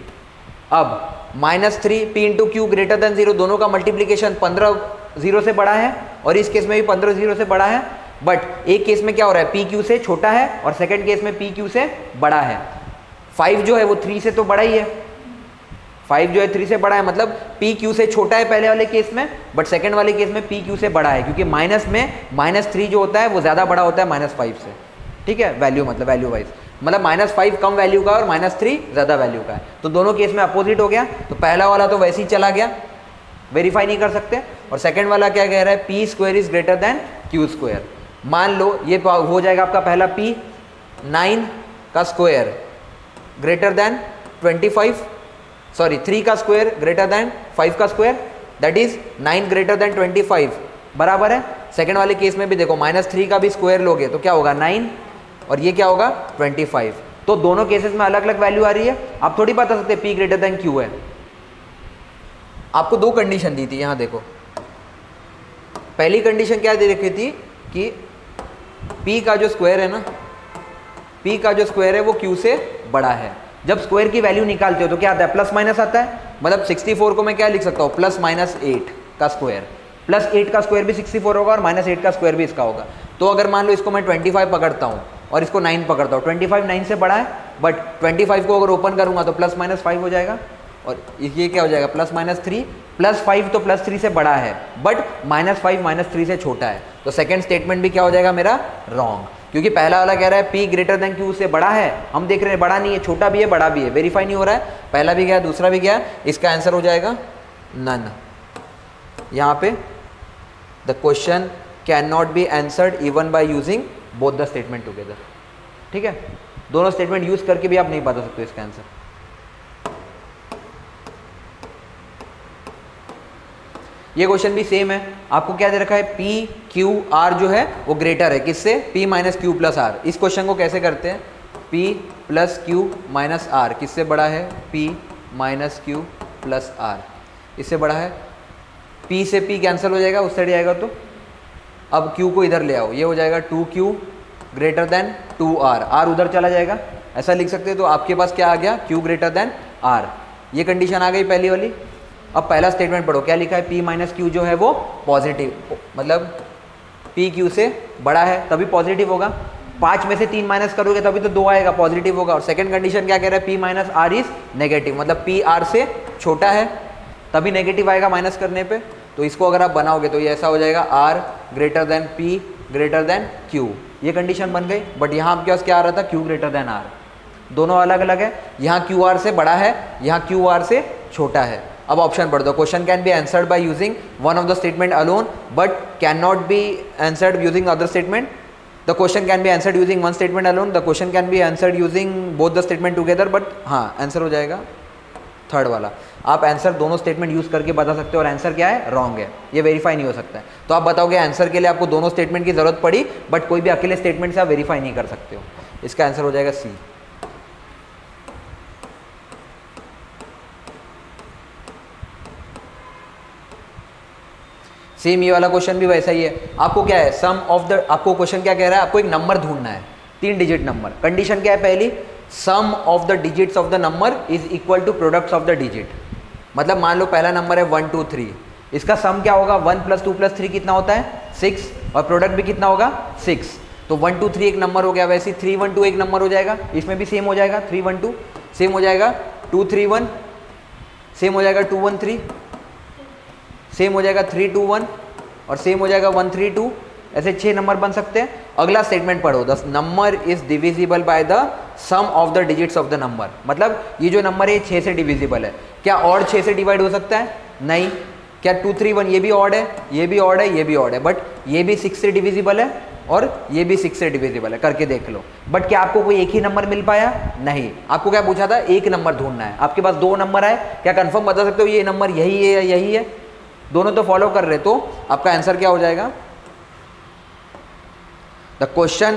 अब -3 P × Q ग्रेटर देन 0, दोनों का मल्टीप्लीकेशन 15 0 से बड़ा है, और इस केस में भी 15 0 से बड़ा है। बट एक केस में क्या हो रहा है, P Q से छोटा है, और सेकंड केस में P Q से बड़ा है। 5 जो है वो 3 से तो बड़ा ही है, 5 जो है 3 से बड़ा है, मतलब P Q से छोटा है पहले वाले केस में, बट सेकंड वाले केस में P Q से बड़ा है, क्योंकि माइनस में -3 जो होता है वो ज़्यादा बड़ा होता है -5 से, ठीक है। वैल्यू मतलब वैल्यू वाइज, मतलब -5 कम वैल्यू का और -3 ज़्यादा वैल्यू का है, तो दोनों केस में अपोजिट हो गया। तो पहला वाला तो वैसे ही चला गया, वेरीफाई नहीं कर सकते। और सेकंड वाला क्या कह रहा है, P² is greater than Q²। मान लो ये हो जाएगा आपका पहला P 9 का स्क्वायर ग्रेटर देन 25, सॉरी 3 का स्क्वायर ग्रेटर देन 5 का square, that is 9 greater than 25 बराबर है। सेकंड वाले केस में भी देखो -3 का भी स्क्वायर लोगे तो क्या होगा 9, और ये क्या होगा 25। तो दोनों केसेस में अलग अलग वैल्यू आ रही है। आप थोड़ी बता सकते P ग्रेटर देन Q है। आपको 2 कंडीशन दी थी, यहाँ देखो पहली कंडीशन क्या दे रखी थी कि P का जो स्क्वायर है ना, P का जो स्क्वायर है वो Q से बड़ा है। जब स्क्वायर की वैल्यू निकालते हो तो क्या आता है, प्लस माइनस आता है। मतलब 64 को मैं क्या लिख सकता हूँ, +-8 का स्क्वायर, +8 का स्क्वायर भी 64 होगा और -8 का स्क्वायर भी इसका होगा। तो अगर मान लो इसको मैं 25 पकड़ता हूँ और इसको 9 पकड़ता हूँ, 25 9 से बड़ा है, बट 25 को अगर ओपन करूँगा तो +-5 हो जाएगा, और ये क्या हो जाएगा +-3, +5 तो +3 से बड़ा है, बट -5 -3 से छोटा है। तो सेकंड स्टेटमेंट भी क्या हो जाएगा मेरा रॉन्ग, क्योंकि पहला वाला कह रहा है P ग्रेटर देन Q से बड़ा है, हम देख रहे हैं बड़ा नहीं है, छोटा भी है बड़ा भी है, वेरीफाई नहीं हो रहा है। पहला भी गया दूसरा भी गया, इसका आंसर हो जाएगा नन। यहाँ पे the question can not be answered even bye using both the statement together, ठीक है। दोनों स्टेटमेंट यूज करके भी आप नहीं बता सकते इसका आंसर। ये क्वेश्चन भी सेम है, आपको क्या दे रखा है P Q R जो है वो ग्रेटर है किससे, P - Q + R। इस क्वेश्चन को कैसे करते हैं, P + Q - R किससे बड़ा है, P - Q + R इससे बड़ा है। P से P कैंसिल हो जाएगा, उस साइड जाएगा तो अब Q को इधर ले आओ, ये हो जाएगा 2Q greater than 2R, R उधर चला जाएगा, ऐसा लिख सकते हैं। तो आपके पास क्या आ गया, Q ग्रेटर देन R, ये कंडीशन आ गई पहली वाली। अब पहला स्टेटमेंट पढ़ो, क्या लिखा है, P माइनस Q जो है वो पॉजिटिव, मतलब P Q से बड़ा है तभी पॉजिटिव होगा। 5 में से 3 माइनस करोगे तभी तो 2 आएगा, पॉजिटिव होगा। और सेकंड कंडीशन क्या कह रहा है, P minus R is negative, मतलब P R से छोटा है तभी नेगेटिव आएगा माइनस करने पे। तो इसको अगर आप बनाओगे तो ये ऐसा हो जाएगा R greater than P greater than Q, ये कंडीशन बन गई। बट यहाँ आपके पास क्या आ रहा था, Q ग्रेटर देन R, दोनों अलग अलग है, यहाँ Q R से बड़ा है, यहाँ Q R से छोटा है। अब ऑप्शन पढ़ दो, question can be answered by using one of the statement alone but can not be answered using other statement. The question can be answered using one statement alone, the question can be answered using both the statement together, but हाँ answer हो जाएगा third वाला। आप answer दोनों statement use करके बता सकते हो और आंसर क्या है, रॉन्ग है, ये वेरीफाई नहीं हो सकता है। तो आप बताओगे आंसर के लिए आपको दोनों स्टेटमेंट की जरूरत पड़ी, बट कोई भी अकेले स्टेटमेंट से आप वेरीफाई नहीं कर सकते हो। इसका आंसर हो जाएगा सी। सेम ये वाला क्वेश्चन भी वैसा ही है। आपको क्या है, सम ऑफ द, आपको क्वेश्चन क्या कह रहा है, आपको एक नंबर ढूंढना है, 3 डिजिट नंबर। कंडीशन क्या है पहली, sum of the digits of the number is equal to products of the digit. मतलब मान लो पहला नंबर है 1 2 3, इसका सम क्या होगा, 1 + 2 + 3 कितना होता है 6, और प्रोडक्ट भी कितना होगा 6। तो 1 2 3 एक नंबर हो गया, वैसे 3 1 2 एक नंबर हो जाएगा, इसमें भी सेम हो जाएगा, 3 1 2 सेम हो जाएगा, 2 3 1 सेम हो जाएगा, 2 1 3 सेम हो जाएगा, 3 2 1 और सेम हो जाएगा 1 3 2। ऐसे 6 नंबर बन सकते हैं। अगला स्टेटमेंट पढ़ो, the number is divisible by the sum of the digits of the number. मतलब ये जो नंबर है 6 से डिविजिबल है। क्या ऑड 6 से डिवाइड हो सकता है, नहीं। क्या 2 3 1 ये भी ऑड है, ये भी ऑड है, ये भी ऑड है, बट ये भी 6 से डिविजिबल है और ये भी 6 से डिविजिबल है, करके देख लो। बट क्या आपको कोई एक ही नंबर मिल पाया, नहीं। आपको क्या पूछा था, एक नंबर ढूंढना है, आपके पास 2 नंबर है, क्या कंफर्म बता सकते हो ये नंबर यही है या यही है, दोनों तो फॉलो कर रहे, तो आपका आंसर क्या हो जाएगा, the question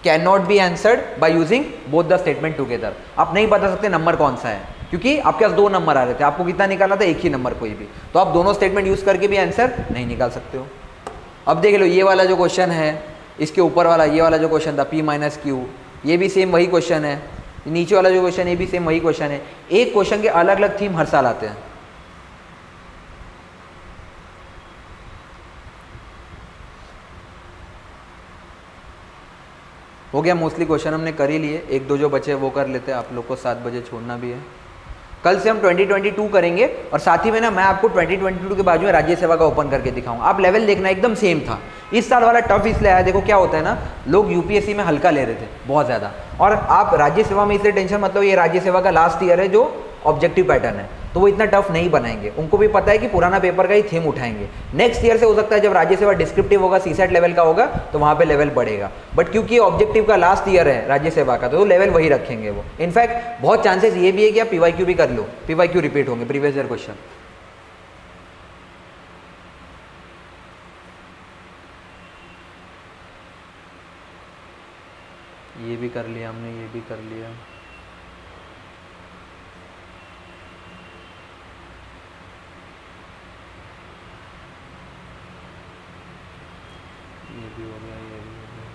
can not be answered by using both the statement together. आप नहीं बता सकते नंबर कौन सा है, क्योंकि आपके पास 2 नंबर आ रहे थे, आपको कितना निकालना था, एक ही नंबर कोई भी, तो आप दोनों स्टेटमेंट यूज करके भी आंसर नहीं निकाल सकते हो। अब देख लो ये वाला जो क्वेश्चन है, इसके ऊपर वाला ये वाला जो क्वेश्चन था P माइनस Q, ये भी सेम वही क्वेश्चन है। नीचे वाला जो क्वेश्चन है ये भी सेम वही क्वेश्चन है। एक क्वेश्चन के अलग अलग थीम हर साल आते हैं। हो गया मोस्टली क्वेश्चन हमने कर ही लिए, 1 2 जो बचे वो कर लेते हैं, आप लोग को 7 बजे छोड़ना भी है। कल से हम 2022 करेंगे और साथ ही में ना मैं आपको 2022 के बाजू में राज्य सेवा का ओपन करके दिखाऊंगा। आप लेवल देखना एकदम सेम था। इस साल वाला टफ इसलिए आया, देखो क्या होता है ना, लोग यूपीएससी में हल्का ले रहे थे बहुत ज़्यादा, और आप राज्य सेवा में इसलिए टेंशन, मतलब ये राज्य सेवा का लास्ट ईयर है जो ऑब्जेक्टिव पैटर्न है, तो वो इतना टफ नहीं बनाएंगे। उनको भी पता है कि पुराना पेपर का ही थीम उठाएंगे। नेक्स्ट ईयर से हो सकता है जब राज्य सेवा डिस्क्रिप्टिव होगा, सीसेट लेवल का होगा, तो वहाँ पे लेवल बढ़ेगा। बट क्योंकि ऑब्जेक्टिव का लास्ट ईयर है राज्य सेवा का, तो लेवल वही रखेंगे वो। इनफैक्ट बहुत चांसेस ये भी है कि आप पीवाईक्यू भी कर लो, पीवाईक्यू रिपीट होंगे, प्रीवियस ईयर क्वेश्चन। ये भी कर लिया हमने, ये भी कर लिया, ये भी हो गया, ये भी हो गया।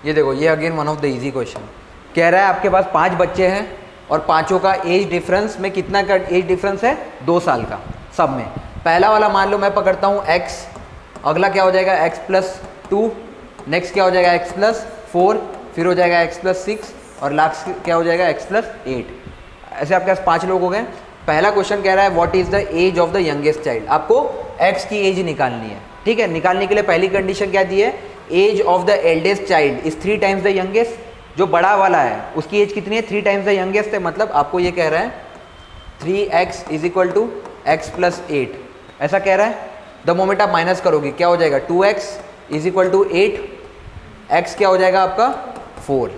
ये देखो, ये again one of the easy question कह रहा है आपके पास 5 बच्चे हैं और पांचों का एज डिफरेंस में कितना का एज डिफरेंस है, 2 साल का सब में। पहला वाला मान लो मैं पकड़ता हूँ x, अगला क्या हो जाएगा x + 2, नेक्स्ट क्या हो जाएगा x + 4, फिर हो जाएगा x + 6 और लास्ट क्या हो जाएगा x + 8। ऐसे आपके पास 5 लोग हो गए। पहला क्वेश्चन कह रहा है what is the age of the youngest child. आपको x की एज निकालनी है, ठीक है। निकालने के लिए पहली कंडीशन क्या दी है, age of the eldest child is 3 times the youngest. जो बड़ा वाला है उसकी एज कितनी है, 3 टाइम्स द यंगेस्ट है। मतलब आपको ये कह रहा है 3x = x प्लस 8 ऐसा कह रहा है। द मोमेंट आप माइनस करोगे क्या हो जाएगा 2x is equal to 8, x क्या हो जाएगा आपका 4,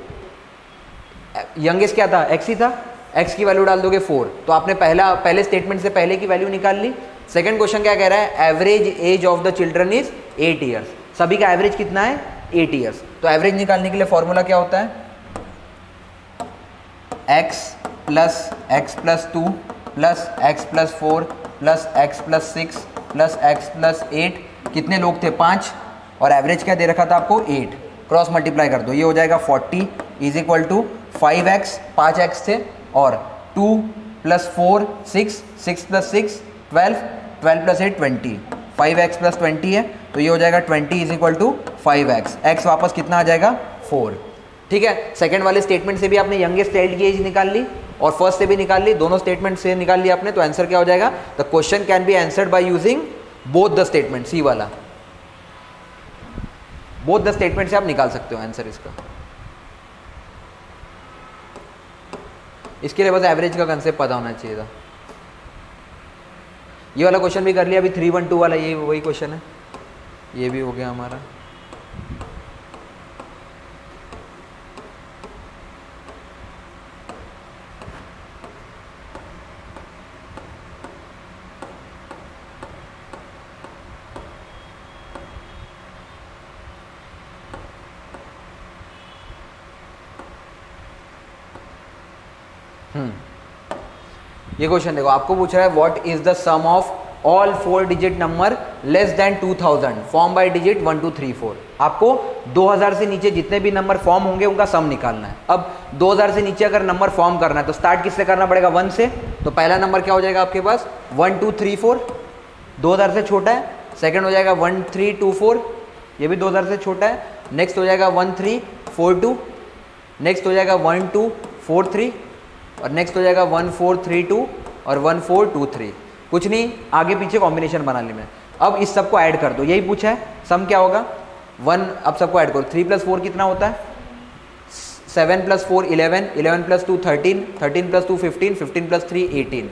यंगेस्ट क्या था x ही था, x की वैल्यू डाल दोगे 4, तो आपने पहले स्टेटमेंट से पहले की वैल्यू निकाल ली। सेकंड क्वेश्चन क्या कह रहा है, average age of the children is 8 years, सभी का एवरेज कितना है 8 ईयर्स। तो एवरेज निकालने के लिए फॉर्मूला क्या होता है, x plus 2 plus x plus 4 plus x plus 6 plus x plus 8, कितने लोग थे 5, और एवरेज क्या दे रखा था आपको 8, क्रॉस मल्टीप्लाई कर दो, ये हो जाएगा 40 is equal to 5x 5x थे, और 2 plus 4 6 plus 6 12 plus 8 20, 5x plus 20 है, तो ये हो जाएगा 20 is equal to 5x, x वापस कितना आ जाएगा 4। ठीक है, सेकंड वाले स्टेटमेंट से भी आपने यंगेस्ट चाइल्ड की एज निकाल ली और फर्स्ट से भी निकाल ली, दोनों स्टेटमेंट से निकाल लिया आपने, तो आंसर क्या हो जाएगा, the question can be answered by using both the statement, C वाला, बोथ द स्टेटमेंट से आप निकाल सकते हो आंसर इसका। इसके लिए बस एवरेज का कंसेप्ट पता होना चाहिए था। ये वाला क्वेश्चन भी कर लिया, अभी 312 वाला ये वही क्वेश्चन है, ये भी हो गया हमारा। ये क्वेश्चन देखो, आपको पूछ रहा है what is the sum of all 4 digit number less than 2000 form by digit 1 2 3 4। आपको 2000 से नीचे जितने भी नंबर फॉर्म होंगे उनका सम निकालना है। अब 2000 से नीचे अगर नंबर फॉर्म करना है तो स्टार्ट किससे करना पड़ेगा, 1 से, तो पहला नंबर क्या हो जाएगा आपके पास 1 2 3 4, 2000 से छोटा है। सेकंड हो जाएगा 1 3 2 4, ये भी 2000 से छोटा है। नेक्स्ट हो जाएगा 1 3 4 2, नेक्स्ट हो जाएगा 1 2 4 3, और नेक्स्ट हो जाएगा 1 4 3 2 और 1 4 2 3। कुछ नहीं, आगे पीछे कॉम्बिनेशन बना ली मैं। अब इस सबको ऐड कर दो, यही पूछा है, सम क्या होगा 1, अब सबको ऐड करो, 3 प्लस 4 कितना होता है 7 प्लस 4 11, 11 प्लस 2 13, 13 प्लस 2 15, 15 प्लस 3 18,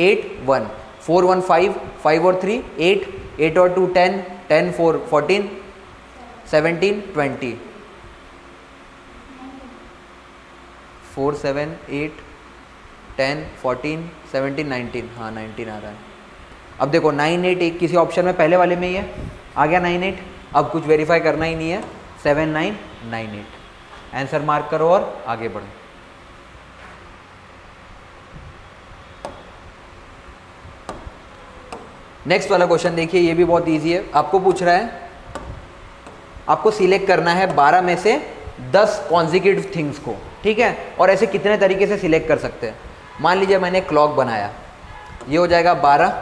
8 1 4 1 5, 5 और 3 8, 8 और 2 10, 10 4 14, 17 20, 4 7 8 10 14 17 19, हाँ 19 आ रहा है। अब देखो 9 8 एक किसी ऑप्शन में पहले वाले में ही है, आ गया 9 8, अब कुछ वेरीफाई करना ही नहीं है, 7 9 9 8, आंसर मार्क करो और आगे बढ़ो। नेक्स्ट वाला क्वेश्चन देखिए, ये भी बहुत इजी है। आपको पूछ रहा है, आपको सिलेक्ट करना है 12 में से 10 कॉन्जिक्यूटिव थिंग्स को, ठीक है, और ऐसे कितने तरीके से सिलेक्ट कर सकते हैं। मान लीजिए मैंने क्लॉक बनाया, ये हो जाएगा 12,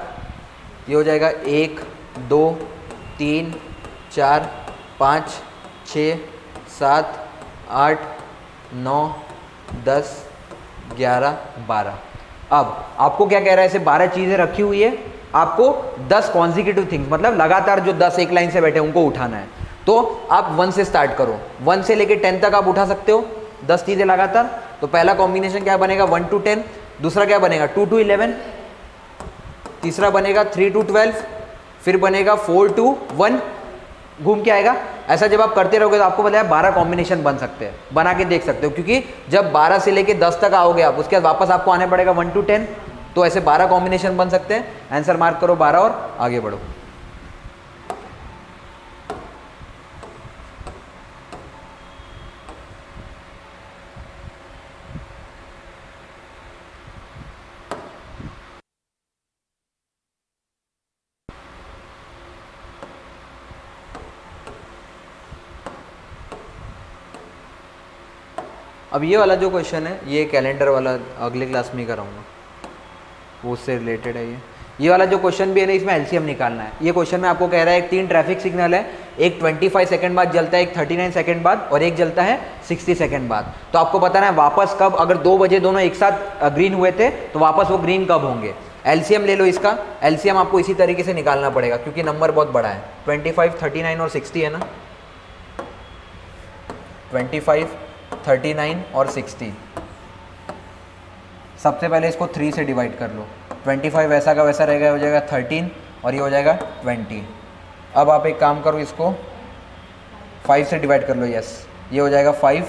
ये हो जाएगा 1 2 3 4 5 6 7 8 9 10 11 12। अब आपको क्या कह रहा है, ऐसे 12 चीज़ें रखी हुई है, आपको 10 कॉन्जिक्यूटिव थिंग्स, मतलब लगातार जो 10 एक लाइन से बैठे उनको उठाना है। तो आप 1 से स्टार्ट करो, 1 से लेके 10 तक आप उठा सकते हो 10 चीज़ें लगातार। तो पहला कॉम्बिनेशन क्या बनेगा 1 to 10, दूसरा क्या बनेगा 2 to 11, तीसरा बनेगा 3 to 12, फिर बनेगा 4 to 1, घूम के आएगा। ऐसा जब आप करते रहोगे तो आपको पता है 12 कॉम्बिनेशन बन सकते हैं, बना के देख सकते हो, क्योंकि जब 12 से लेके 10 तक आओगे आप, उसके बाद वापस आपको आने पड़ेगा 1 to 10, तो ऐसे 12 कॉम्बिनेशन बन सकते हैं। आंसर मार्क करो 12 और आगे बढ़ो। अब ये वाला जो क्वेश्चन है, ये कैलेंडर वाला अगले क्लास में ही कराऊंगा, वो उससे रिलेटेड है। ये वाला जो क्वेश्चन भी है ना, इसमें एलसीएम निकालना है। ये क्वेश्चन में आपको कह रहा है एक 3 ट्रैफिक सिग्नल है, एक 25 सेकंड बाद जलता है, एक 39 सेकंड बाद, और एक जलता है 60 सेकंड बाद। तो आपको बताना है वापस कब, अगर 2 बजे दोनों एक साथ ग्रीन हुए थे तो वापस वो ग्रीन कब होंगे। एलसीएम ले लो इसका, एलसीएम आपको इसी तरीके से निकालना पड़ेगा क्योंकि नंबर बहुत बड़ा है। 25 39 और 60 है ना, 25 39 और 60। सबसे पहले इसको 3 से डिवाइड कर लो, 25 वैसा का वैसा रहेगा, हो जाएगा 13 और ये हो जाएगा 20। अब आप एक काम करो, इसको 5 से डिवाइड कर लो। यस, ये हो जाएगा 5,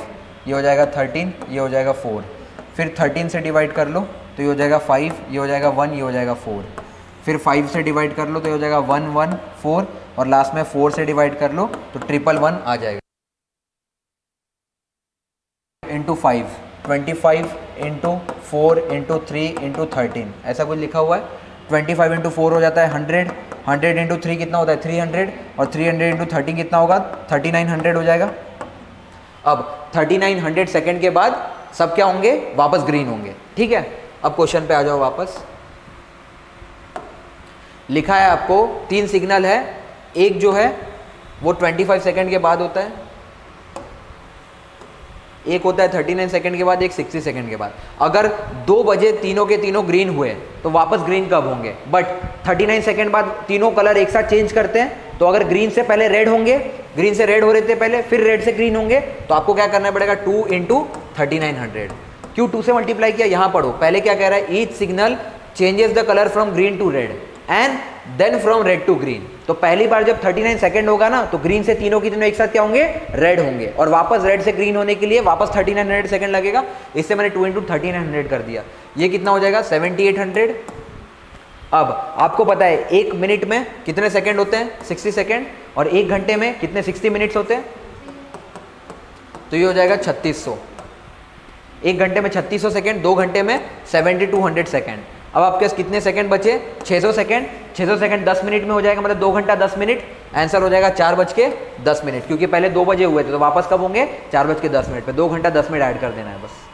ये हो जाएगा 13, ये हो जाएगा 4। फिर 13 से डिवाइड कर लो तो ये हो जाएगा 5, ये हो जाएगा 1, ये हो जाएगा 4। फिर 5 से डिवाइड कर लो तो ये हो जाएगा 1 1 4 और लास्ट में 4 से डिवाइड कर लो तो 111 आ जाएगा। इंटू 5, 25 इंटू 4 इंटू 3 इंटू 13 ऐसा कुछ लिखा हुआ है। 25 इंटू 4 हो जाता है 100, 100 इंटू 3 कितना होता है 300 और 300 इंटू 13 कितना होगा 3900 हो जाएगा। अब 3900 सेकेंड के बाद सब क्या होंगे, वापस ग्रीन होंगे। ठीक है, अब क्वेश्चन पे आ जाओ वापस। लिखा है आपको 3 सिग्नल है, एक जो है वो 25 सेकेंड के बाद होता है, एक होता है 39 सेकेंड के बाद, एक 60 सेकेंड के बाद। अगर 2 बजे तीनों के तीनों ग्रीन हुए तो वापस ग्रीन कब होंगे, बट 39 सेकेंड बाद तीनों कलर एक साथ चेंज करते हैं। तो अगर ग्रीन से पहले रेड होंगे, ग्रीन से रेड हो रहे थे पहले, फिर रेड से ग्रीन होंगे, तो आपको क्या करना पड़ेगा 2 इंटू 3900। क्यों 2 से मल्टीप्लाई किया, यहां पढ़ो। पहले क्या कह रहा है, each signal changes the colour from green to red and then from red to green. तो पहली बार जब 39 सेकंड होगा ना, तो ग्रीन से तीनों की तीनों एक साथ क्या होंगे, रेड होंगे, और वापस रेड से ग्रीन होने के लिए वापस 3900 सेकंड लगेगा। इससे मैंने 2 इंटू 1300 कर दिया। ये कितना हो जाएगा 7800। अब आपको पता है 1 मिनट में कितने सेकंड होते हैं 60 सेकंड, और 1 घंटे में कितने 60 मिनट्स होते हैं, तो ये हो जाएगा 3600। 1 घंटे में 3600 सेकंड, 2 घंटे में 7200 सेकंड। अब आपके पास कितने सेकंड बचे, 600 सेकंड। 600 सेकंड 10 मिनट में हो जाएगा, मतलब 2 घंटा 10 मिनट। आंसर हो जाएगा 4:10, क्योंकि पहले 2 बजे हुए थे, तो वापस कब होंगे 4:10 पे। 2 घंटा 10 मिनट ऐड कर देना है बस।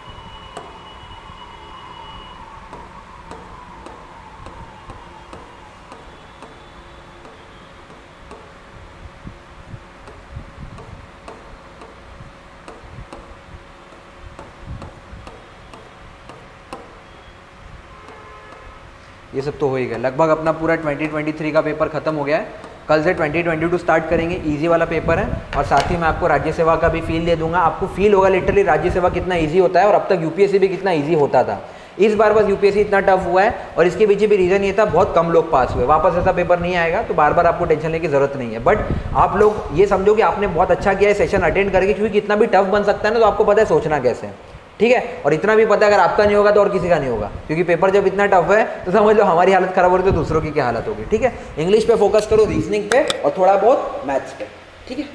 ये सब तो हो ही गया। लगभग अपना पूरा 2023 का पेपर खत्म हो गया है। कल से 2022 स्टार्ट करेंगे। इजी वाला पेपर है, और साथ ही मैं आपको राज्य सेवा का भी फील दे दूंगा। आपको फील होगा लिटरली राज्य सेवा कितना इजी होता है, और अब तक यूपीएससी भी कितना इजी होता था। इस बार बस यूपीएससी इतना टफ हुआ है, और इसके पीछे भी रीजन ये था बहुत कम लोग पास हुए। वापस ऐसा पेपर नहीं आएगा, तो बार बार आपको टेंशन लेने की जरूरत नहीं है। बट आप लोग ये समझो कि आपने बहुत अच्छा किया है सेशन अटेंड करके, क्योंकि कितना भी टफ बन सकता है ना, तो आपको पता है सोचना कैसे है। ठीक है, और इतना भी पता है अगर आपका नहीं होगा तो और किसी का नहीं होगा, क्योंकि पेपर जब इतना टफ है तो समझ लो हमारी हालत खराब हो रही है तो दूसरों की क्या हालत होगी। ठीक है, इंग्लिश पे फोकस करो, रीजनिंग पे, और थोड़ा बहुत मैथ्स पे। ठीक है।